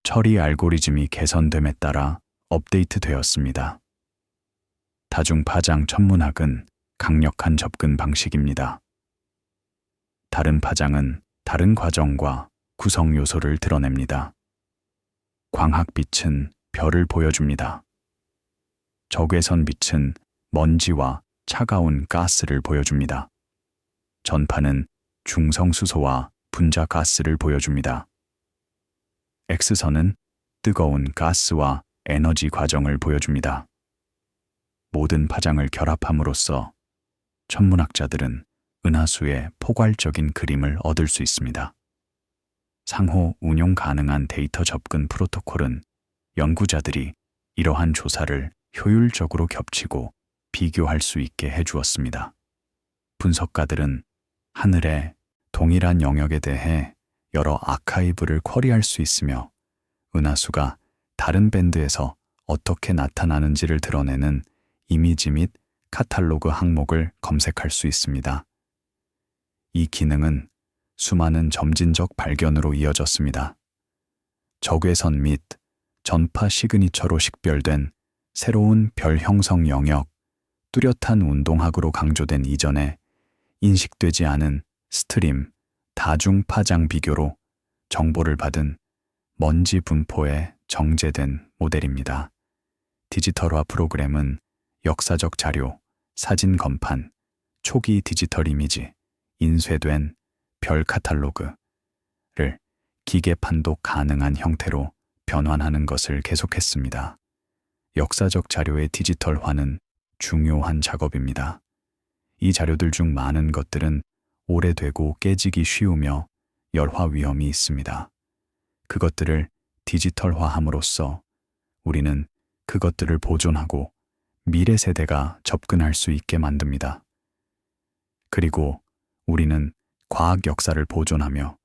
처리 알고리즘이 개선됨에 따라 업데이트되었습니다. 다중파장 천문학은 강력한 접근 방식입니다. 다른 파장은 다른 과정과 구성 요소를 드러냅니다. 광학빛은 별을 보여줍니다. 적외선 빛은 먼지와 차가운 가스를 보여줍니다. 전파는 중성수소와 분자 가스를 보여줍니다. X선은 뜨거운 가스와 에너지 과정을 보여줍니다. 모든 파장을 결합함으로써 천문학자들은 은하수의 포괄적인 그림을 얻을 수 있습니다. 상호 운용 가능한 데이터 접근 프로토콜은 연구자들이 이러한 조사를 효율적으로 겹치고 비교할 수 있게 해주었습니다. 분석가들은 하늘의 동일한 영역에 대해 여러 아카이브를 쿼리할 수 있으며 은하수가 다른 밴드에서 어떻게 나타나는지를 드러내는 이미지 및 카탈로그 항목을 검색할 수 있습니다. 이 기능은 수많은 점진적 발견으로 이어졌습니다. 적외선 및 전파 시그니처로 식별된 새로운 별 형성 영역, 뚜렷한 운동학으로 강조된 이전에 인식되지 않은 스트림, 다중파장 비교로 정보를 받은 먼지 분포에 정제된 모델입니다. 디지털화 프로그램은 역사적 자료, 사진 건판, 초기 디지털 이미지, 인쇄된 별 카탈로그를 기계 판독 가능한 형태로 변환하는 것을 계속했습니다. 역사적 자료의 디지털화는 중요한 작업입니다. 이 자료들 중 많은 것들은 오래되고 깨지기 쉬우며 열화 위험이 있습니다. 그것들을 디지털화함으로써 우리는 그것들을 보존하고 미래 세대가 접근할 수 있게 만듭니다. 그리고 우리는 과학 역사를 보존하며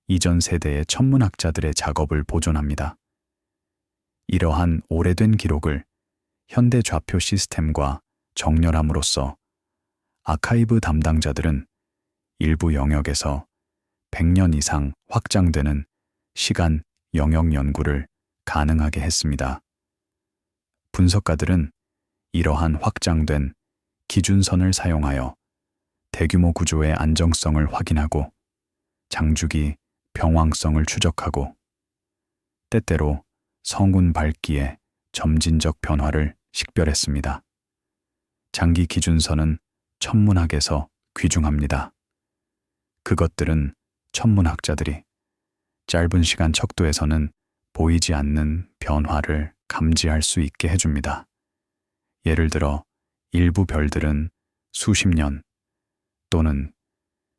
이전 세대의 천문학자들의 작업을 보존합니다. 이러한 오래된 기록을 현대 좌표 시스템과 정렬함으로써 아카이브 담당자들은 일부 영역에서 100년 이상 확장되는 시간 영역 연구를 가능하게 했습니다. 분석가들은 이러한 확장된 기준선을 사용하여 대규모 구조의 안정성을 확인하고 장주기 병왕성을 추적하고 때때로 성운 밝기의 점진적 변화를 식별했습니다. 장기 기준선은 천문학에서 귀중합니다. 그것들은 천문학자들이 짧은 시간 척도에서는 보이지 않는 변화를 감지할 수 있게 해줍니다. 예를 들어 일부 별들은 수십 년 또는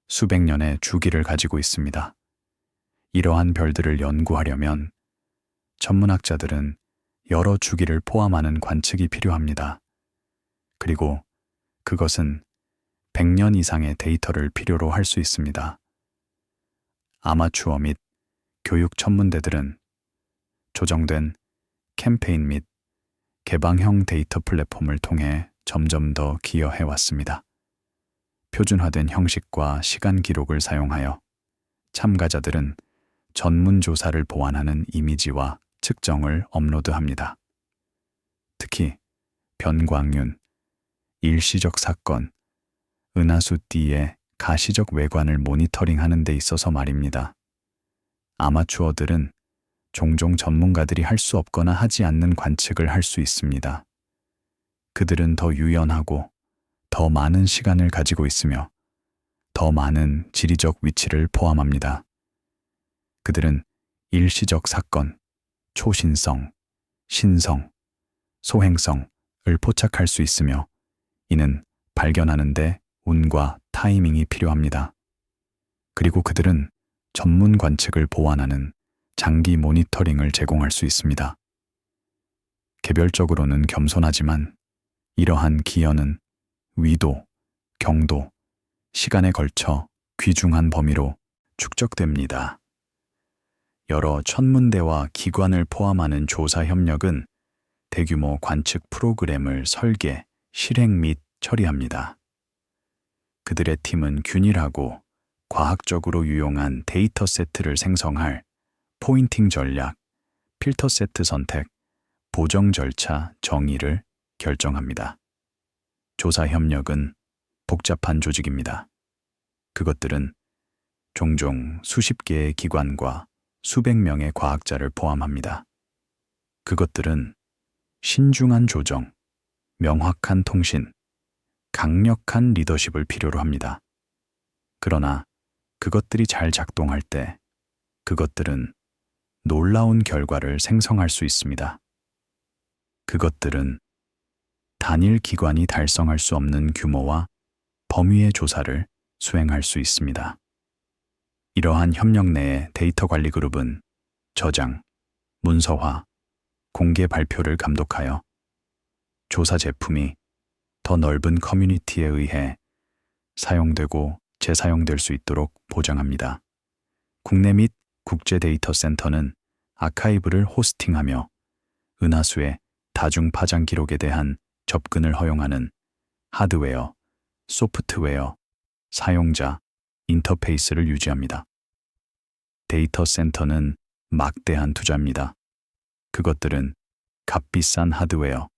수백 년의 주기를 가지고 있습니다. 이러한 별들을 연구하려면 천문학자들은 여러 주기를 포함하는 관측이 필요합니다. 그리고 그것은 100년 이상의 데이터를 필요로 할 수 있습니다. 아마추어 및 교육 천문대들은 조정된 캠페인 및 개방형 데이터 플랫폼을 통해 점점 더 기여해 왔습니다. 표준화된 형식과 시간 기록을 사용하여 참가자들은 전문 조사를 보완하는 이미지와 측정을 업로드합니다. 특히 변광윤, 일시적 사건, 은하수띠의 가시적 외관을 모니터링하는 데 있어서 말입니다. 아마추어들은 종종 전문가들이 할 수 없거나 하지 않는 관측을 할 수 있습니다. 그들은 더 유연하고 더 많은 시간을 가지고 있으며 더 많은 지리적 위치를 포함합니다. 그들은 일시적 사건, 초신성, 신성, 소행성을 포착할 수 있으며 이는 발견하는데 운과 타이밍이 필요합니다. 그리고 그들은 전문 관측을 보완하는 장기 모니터링을 제공할 수 있습니다. 개별적으로는 겸손하지만 이러한 기여는 위도, 경도, 시간에 걸쳐 귀중한 범위로 축적됩니다. 여러 천문대와 기관을 포함하는 조사 협력은 대규모 관측 프로그램을 설계, 실행 및 처리합니다. 그들의 팀은 균일하고 과학적으로 유용한 데이터 세트를 생성할 포인팅 전략, 필터 세트 선택, 보정 절차 정의를 결정합니다. 조사 협력은 복잡한 조직입니다. 그것들은 종종 수십 개의 기관과 수백 명의 과학자를 포함합니다. 그것들은 신중한 조정, 명확한 통신, 강력한 리더십을 필요로 합니다. 그러나 그것들이 잘 작동할 때 그것들은 놀라운 결과를 생성할 수 있습니다. 그것들은 단일 기관이 달성할 수 없는 규모와 범위의 조사를 수행할 수 있습니다. 이러한 협력 내의 데이터 관리 그룹은 저장, 문서화, 공개 발표를 감독하여 조사 제품이 더 넓은 커뮤니티에 의해 사용되고 재사용될 수 있도록 보장합니다. 국내 및 국제 데이터 센터는 아카이브를 호스팅하며 은하수의 다중 파장 기록에 대한 접근을 허용하는 하드웨어, 소프트웨어, 사용자, 인터페이스를 유지합니다. 데이터 센터는 막대한 투자입니다. 그것들은 값비싼 하드웨어,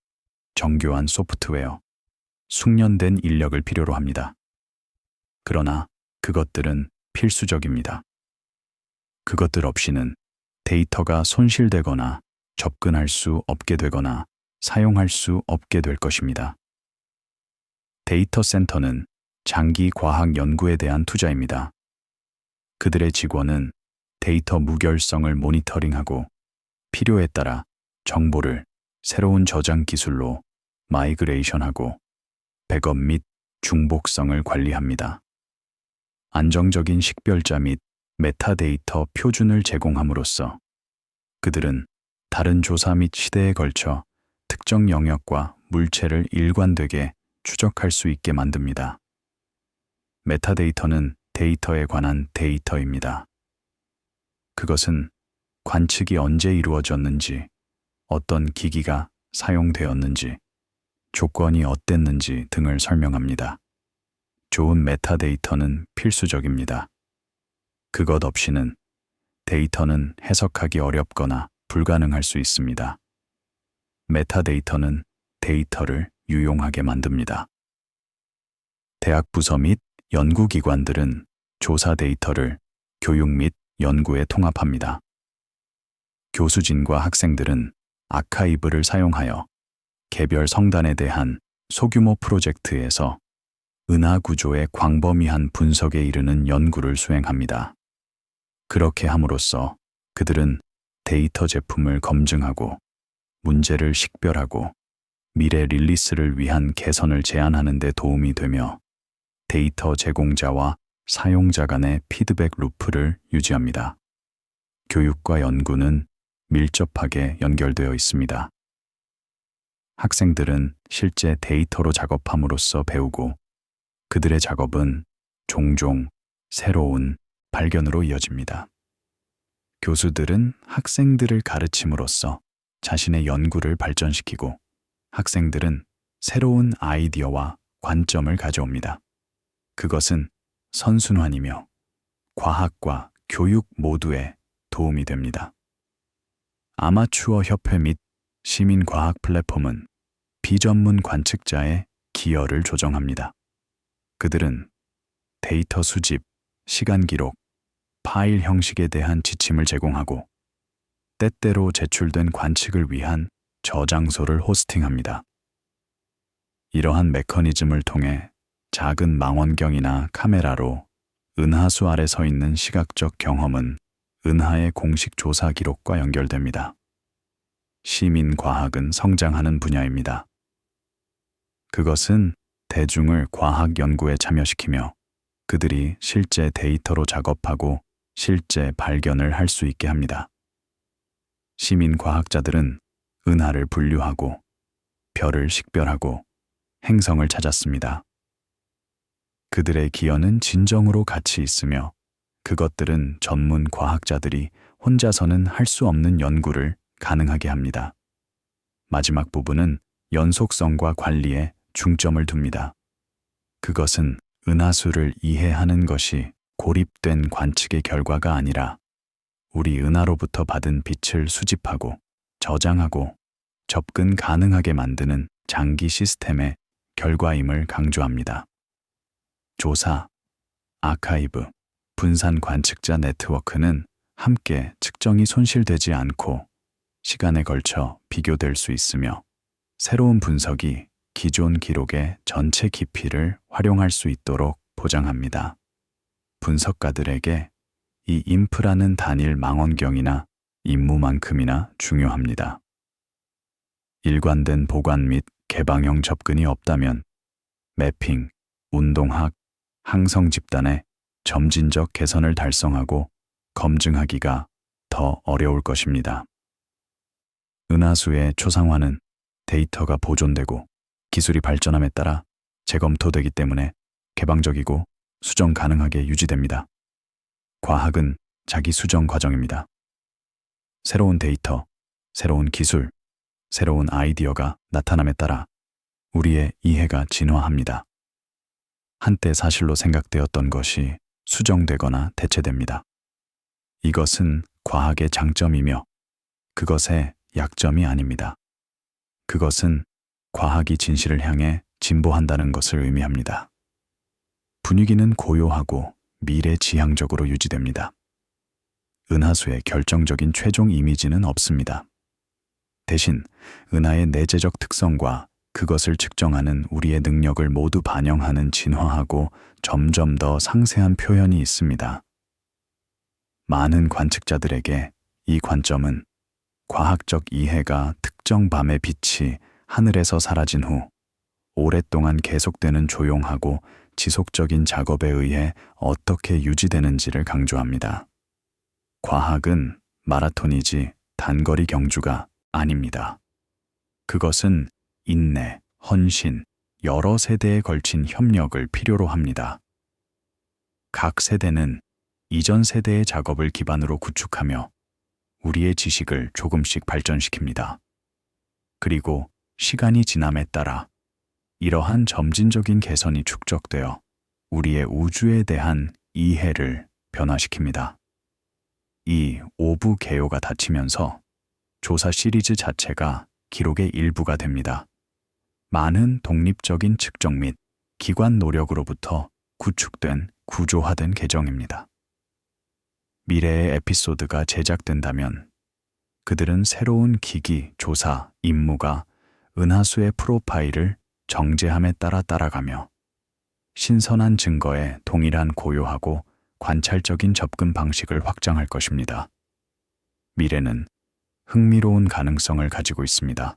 정교한 소프트웨어, 숙련된 인력을 필요로 합니다. 그러나 그것들은 필수적입니다. 그것들 없이는 데이터가 손실되거나 접근할 수 없게 되거나 사용할 수 없게 될 것입니다. 데이터 센터는 장기 과학 연구에 대한 투자입니다. 그들의 직원은 데이터 무결성을 모니터링하고 필요에 따라 정보를 새로운 저장 기술로 마이그레이션하고 백업 및 중복성을 관리합니다. 안정적인 식별자 및 메타데이터 표준을 제공함으로써 그들은 다른 조사 및 시대에 걸쳐 특정 영역과 물체를 일관되게 추적할 수 있게 만듭니다. 메타데이터는 데이터에 관한 데이터입니다. 그것은 관측이 언제 이루어졌는지, 어떤 기기가 사용되었는지, 조건이 어땠는지 등을 설명합니다. 좋은 메타데이터는 필수적입니다. 그것 없이는 데이터는 해석하기 어렵거나 불가능할 수 있습니다. 메타데이터는 데이터를 유용하게 만듭니다. 대학 부서 및 연구기관들은 조사 데이터를 교육 및 연구에 통합합니다. 교수진과 학생들은 아카이브를 사용하여 개별 성단에 대한 소규모 프로젝트에서 은하 구조의 광범위한 분석에 이르는 연구를 수행합니다. 그렇게 함으로써 그들은 데이터 제품을 검증하고 문제를 식별하고 미래 릴리스를 위한 개선을 제안하는 데 도움이 되며 데이터 제공자와 사용자 간의 피드백 루프를 유지합니다. 교육과 연구는 밀접하게 연결되어 있습니다. 학생들은 실제 데이터로 작업함으로써 배우고 그들의 작업은 종종 새로운 발견으로 이어집니다. 교수들은 학생들을 가르침으로써 자신의 연구를 발전시키고 학생들은 새로운 아이디어와 관점을 가져옵니다. 그것은 선순환이며 과학과 교육 모두에 도움이 됩니다. 아마추어 협회 및 시민과학 플랫폼은 비전문 관측자의 기여를 조정합니다. 그들은 데이터 수집, 시간 기록, 파일 형식에 대한 지침을 제공하고 때때로 제출된 관측을 위한 저장소를 호스팅합니다. 이러한 메커니즘을 통해 작은 망원경이나 카메라로 은하수 아래 서 있는 시각적 경험은 은하의 공식 조사 기록과 연결됩니다. 시민과학은 성장하는 분야입니다. 그것은 대중을 과학 연구에 참여시키며 그들이 실제 데이터로 작업하고 실제 발견을 할 수 있게 합니다. 시민과학자들은 은하를 분류하고 별을 식별하고 행성을 찾았습니다. 그들의 기여는 진정으로 가치 있으며 그것들은 전문 과학자들이 혼자서는 할 수 없는 연구를 가능하게 합니다. 마지막 부분은 연속성과 관리에 중점을 둡니다. 그것은 은하수를 이해하는 것이 고립된 관측의 결과가 아니라 우리 은하로부터 받은 빛을 수집하고 저장하고 접근 가능하게 만드는 장기 시스템의 결과임을 강조합니다. 조사, 아카이브, 분산 관측자 네트워크는 함께 측정이 손실되지 않고 시간에 걸쳐 비교될 수 있으며 새로운 분석이 기존 기록의 전체 깊이를 활용할 수 있도록 보장합니다. 분석가들에게 이 인프라는 단일 망원경이나 임무만큼이나 중요합니다. 일관된 보관 및 개방형 접근이 없다면 매핑, 운동학, 항성 집단의 점진적 개선을 달성하고 검증하기가 더 어려울 것입니다. 은하수의 초상화는 데이터가 보존되고 기술이 발전함에 따라 재검토되기 때문에 개방적이고 수정 가능하게 유지됩니다. 과학은 자기 수정 과정입니다. 새로운 데이터, 새로운 기술, 새로운 아이디어가 나타남에 따라 우리의 이해가 진화합니다. 한때 사실로 생각되었던 것이 수정되거나 대체됩니다. 이것은 과학의 장점이며 그것의 약점이 아닙니다. 그것은 과학이 진실을 향해 진보한다는 것을 의미합니다. 분위기는 고요하고 미래지향적으로 유지됩니다. 은하수의 결정적인 최종 이미지는 없습니다. 대신 은하의 내재적 특성과 그것을 측정하는 우리의 능력을 모두 반영하는 진화하고 점점 더 상세한 표현이 있습니다. 많은 관측자들에게 이 관점은 과학적 이해가 특정 밤의 빛이 하늘에서 사라진 후 오랫동안 계속되는 조용하고 지속적인 작업에 의해 어떻게 유지되는지를 강조합니다. 과학은 마라톤이지 단거리 경주가 아닙니다. 그것은 인내, 헌신, 여러 세대에 걸친 협력을 필요로 합니다. 각 세대는 이전 세대의 작업을 기반으로 구축하며 우리의 지식을 조금씩 발전시킵니다. 그리고 시간이 지남에 따라 이러한 점진적인 개선이 축적되어 우리의 우주에 대한 이해를 변화시킵니다. 이 오부 개요가 닫히면서 조사 시리즈 자체가 기록의 일부가 됩니다. 많은 독립적인 측정 및 기관 노력으로부터 구축된 구조화된 계정입니다. 미래의 에피소드가 제작된다면 그들은 새로운 기기, 조사, 임무가 은하수의 프로파일을 정제함에 따라 따라가며 신선한 증거에 동일한 고요하고 관찰적인 접근 방식을 확장할 것입니다. 미래는 흥미로운 가능성을 가지고 있습니다.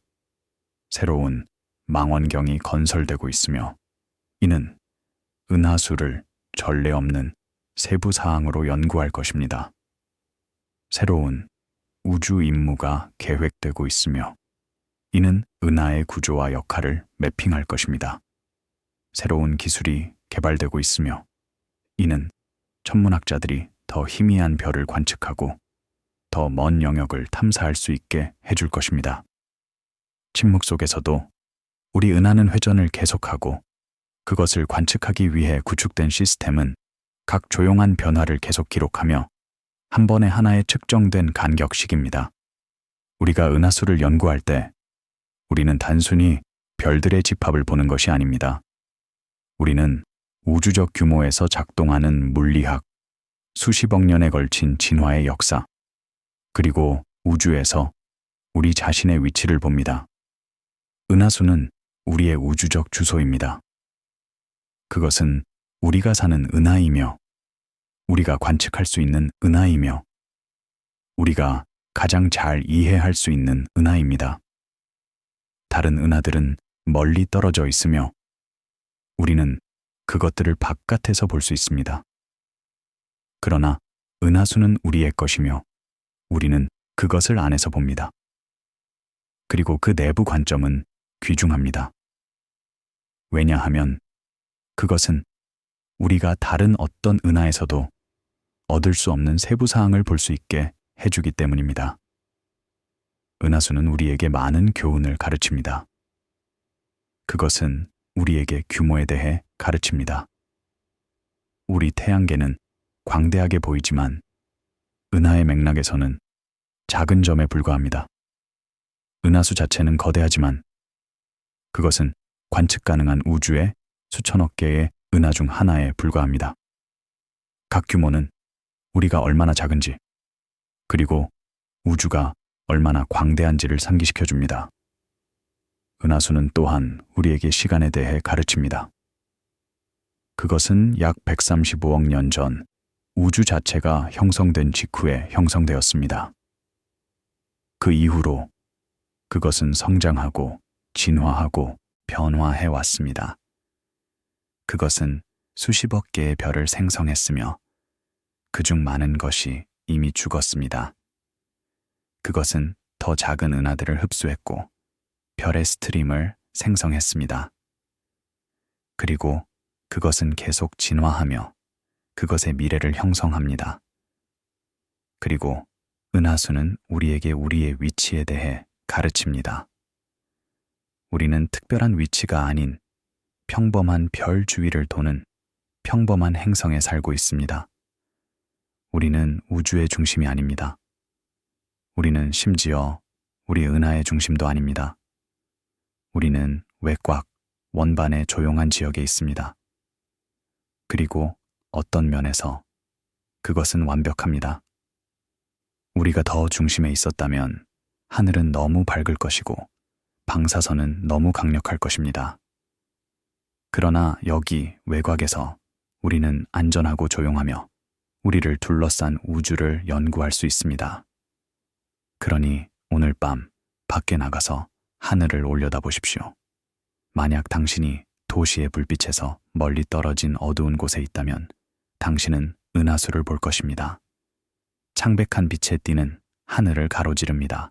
새로운 망원경이 건설되고 있으며 이는 은하수를 전례 없는 세부 사항으로 연구할 것입니다. 새로운 우주 임무가 계획되고 있으며 이는 은하의 구조와 역할을 매핑할 것입니다. 새로운 기술이 개발되고 있으며 이는 천문학자들이 더 희미한 별을 관측하고 더 먼 영역을 탐사할 수 있게 해줄 것입니다. 침묵 속에서도 우리 은하는 회전을 계속하고 그것을 관측하기 위해 구축된 시스템은 각 조용한 변화를 계속 기록하며 한 번에 하나의 측정된 간격식입니다. 우리가 은하수를 연구할 때 우리는 단순히 별들의 집합을 보는 것이 아닙니다. 우리는 우주적 규모에서 작동하는 물리학, 수십억 년에 걸친 진화의 역사, 그리고 우주에서 우리 자신의 위치를 봅니다. 은하수는 우리의 우주적 주소입니다. 그것은 우리가 사는 은하이며 우리가 관측할 수 있는 은하이며 우리가 가장 잘 이해할 수 있는 은하입니다. 다른 은하들은 멀리 떨어져 있으며 우리는 그것들을 바깥에서 볼 수 있습니다. 그러나 은하수는 우리의 것이며 우리는 그것을 안에서 봅니다. 그리고 그 내부 관점은 귀중합니다. 왜냐하면 그것은 우리가 다른 어떤 은하에서도 얻을 수 없는 세부 사항을 볼 수 있게 해주기 때문입니다. 은하수는 우리에게 많은 교훈을 가르칩니다. 그것은 우리에게 규모에 대해 가르칩니다. 우리 태양계는 광대하게 보이지만 은하의 맥락에서는 작은 점에 불과합니다. 은하수 자체는 거대하지만 그것은 관측 가능한 우주의 수천억 개의 은하 중 하나에 불과합니다. 각 규모는 우리가 얼마나 작은지, 그리고 우주가 얼마나 광대한지를 상기시켜 줍니다. 은하수는 또한 우리에게 시간에 대해 가르칩니다. 그것은 약 135억 년 전 우주 자체가 형성된 직후에 형성되었습니다. 그 이후로 그것은 성장하고 진화하고 변화해 왔습니다. 그것은 수십억 개의 별을 생성했으며 그중 많은 것이 이미 죽었습니다. 그것은 더 작은 은하들을 흡수했고 별의 스트림을 생성했습니다. 그리고 그것은 계속 진화하며 그것의 미래를 형성합니다. 그리고 은하수는 우리에게 우리의 위치에 대해 가르칩니다. 우리는 특별한 위치가 아닌 평범한 별 주위를 도는 평범한 행성에 살고 있습니다. 우리는 우주의 중심이 아닙니다. 우리는 심지어 우리 은하의 중심도 아닙니다. 우리는 외곽, 원반의 조용한 지역에 있습니다. 그리고 어떤 면에서 그것은 완벽합니다. 우리가 더 중심에 있었다면 하늘은 너무 밝을 것이고 방사선은 너무 강력할 것입니다. 그러나 여기 외곽에서 우리는 안전하고 조용하며 우리를 둘러싼 우주를 연구할 수 있습니다. 그러니 오늘 밤 밖에 나가서 하늘을 올려다보십시오. 만약 당신이 도시의 불빛에서 멀리 떨어진 어두운 곳에 있다면 당신은 은하수를 볼 것입니다. 창백한 빛에 띄는 하늘을 가로지릅니다.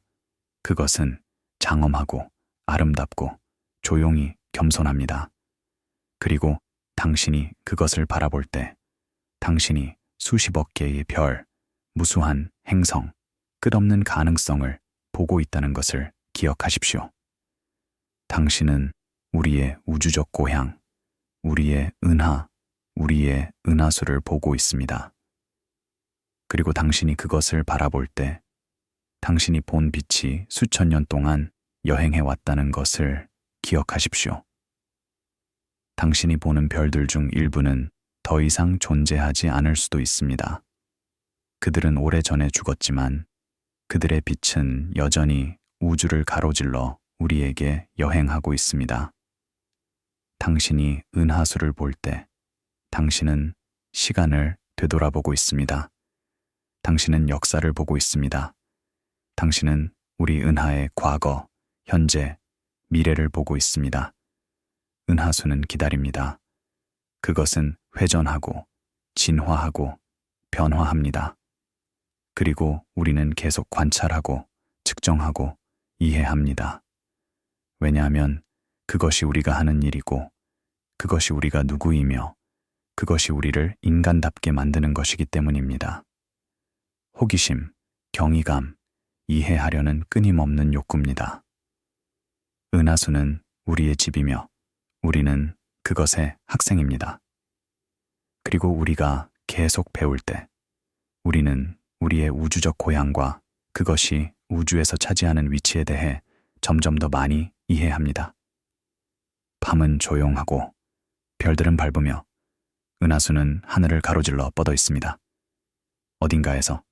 그것은 장엄하고 아름답고 조용히 겸손합니다. 그리고 당신이 그것을 바라볼 때 당신이 수십억 개의 별, 무수한 행성, 끝없는 가능성을 보고 있다는 것을 기억하십시오. 당신은 우리의 우주적 고향, 우리의 은하, 우리의 은하수를 보고 있습니다. 그리고 당신이 그것을 바라볼 때 당신이 본 빛이 수천 년 동안 여행해 왔다는 것을 기억하십시오. 당신이 보는 별들 중 일부는 더 이상 존재하지 않을 수도 있습니다. 그들은 오래전에 죽었지만 그들의 빛은 여전히 우주를 가로질러 우리에게 여행하고 있습니다. 당신이 은하수를 볼 때 당신은 시간을 되돌아보고 있습니다. 당신은 역사를 보고 있습니다. 당신은 우리 은하의 과거, 현재, 미래를 보고 있습니다. 은하수는 기다립니다. 그것은 회전하고 진화하고 변화합니다. 그리고 우리는 계속 관찰하고 측정하고 이해합니다. 왜냐하면 그것이 우리가 하는 일이고 그것이 우리가 누구이며 그것이 우리를 인간답게 만드는 것이기 때문입니다. 호기심, 경이감, 이해하려는 끊임없는 욕구입니다. 은하수는 우리의 집이며 우리는 그것의 학생입니다. 그리고 우리가 계속 배울 때 우리는 우리의 우주적 고향과 그것이 우주에서 차지하는 위치에 대해 점점 더 많이 이해합니다. 밤은 조용하고 별들은 밝으며 은하수는 하늘을 가로질러 뻗어 있습니다. 어딘가에서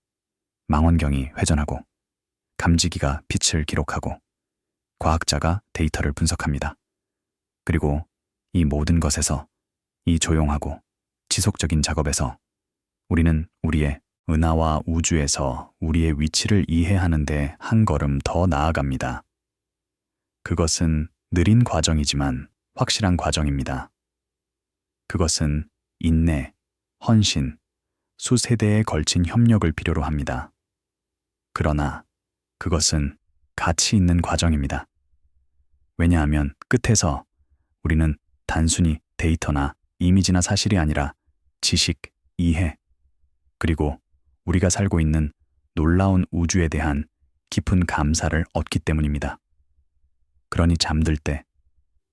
망원경이 회전하고 감지기가 빛을 기록하고 과학자가 데이터를 분석합니다. 그리고 이 모든 것에서, 이 조용하고 지속적인 작업에서 우리는 우리의 은하와 우주에서 우리의 위치를 이해하는 데 한 걸음 더 나아갑니다. 그것은 느린 과정이지만 확실한 과정입니다. 그것은 인내, 헌신, 수세대에 걸친 협력을 필요로 합니다. 그러나 그것은 가치 있는 과정입니다. 왜냐하면 끝에서 우리는 단순히 데이터나 이미지나 사실이 아니라 지식, 이해, 그리고 우리가 살고 있는 놀라운 우주에 대한 깊은 감사를 얻기 때문입니다. 그러니 잠들 때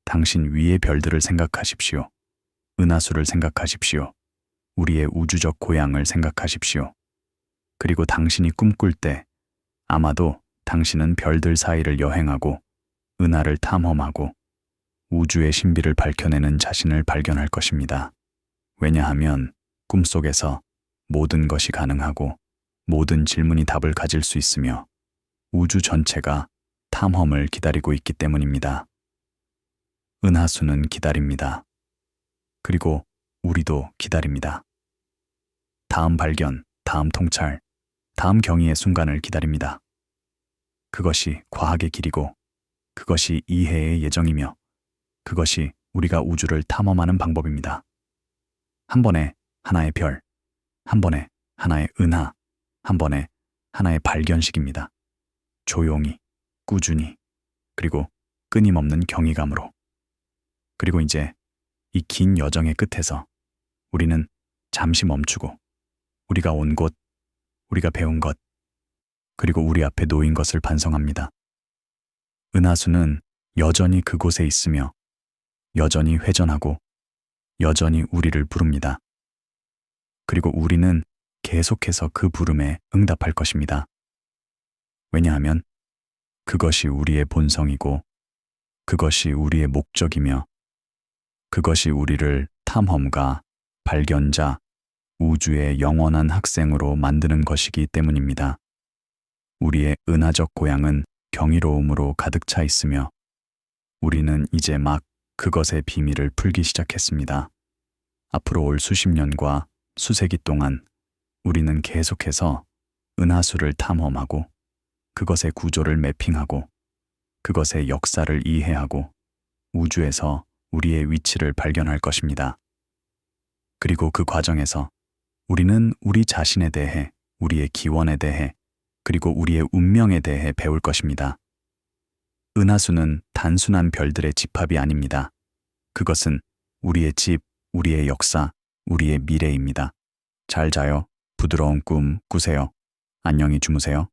당신 위의 별들을 생각하십시오. 은하수를 생각하십시오. 우리의 우주적 고향을 생각하십시오. 그리고 당신이 꿈꿀 때 아마도 당신은 별들 사이를 여행하고 은하를 탐험하고 우주의 신비를 밝혀내는 자신을 발견할 것입니다. 왜냐하면 꿈속에서 모든 것이 가능하고 모든 질문이 답을 가질 수 있으며 우주 전체가 탐험을 기다리고 있기 때문입니다. 은하수는 기다립니다. 그리고 우리도 기다립니다. 다음 발견, 다음 통찰, 다음 경이의 순간을 기다립니다. 그것이 과학의 길이고 그것이 이해의 예정이며 그것이 우리가 우주를 탐험하는 방법입니다. 한 번에 하나의 별, 한 번에 하나의 은하, 한 번에 하나의 발견식입니다. 조용히, 꾸준히, 그리고 끊임없는 경이감으로. 그리고 이제 이 긴 여정의 끝에서 우리는 잠시 멈추고 우리가 온 곳, 우리가 배운 것, 그리고 우리 앞에 놓인 것을 반성합니다. 은하수는 여전히 그곳에 있으며 여전히 회전하고 여전히 우리를 부릅니다. 그리고 우리는 계속해서 그 부름에 응답할 것입니다. 왜냐하면 그것이 우리의 본성이고 그것이 우리의 목적이며 그것이 우리를 탐험가, 발견자, 우주의 영원한 학생으로 만드는 것이기 때문입니다. 우리의 은하적 고향은 경이로움으로 가득 차 있으며 우리는 이제 막 그것의 비밀을 풀기 시작했습니다. 앞으로 올 수십 년과 수세기 동안 우리는 계속해서 은하수를 탐험하고 그것의 구조를 매핑하고 그것의 역사를 이해하고 우주에서 우리의 위치를 발견할 것입니다. 그리고 그 과정에서 우리는 우리 자신에 대해, 우리의 기원에 대해, 그리고 우리의 운명에 대해 배울 것입니다. 은하수는 단순한 별들의 집합이 아닙니다. 그것은 우리의 집, 우리의 역사, 우리의 미래입니다. 잘 자요. 부드러운 꿈 꾸세요. 안녕히 주무세요.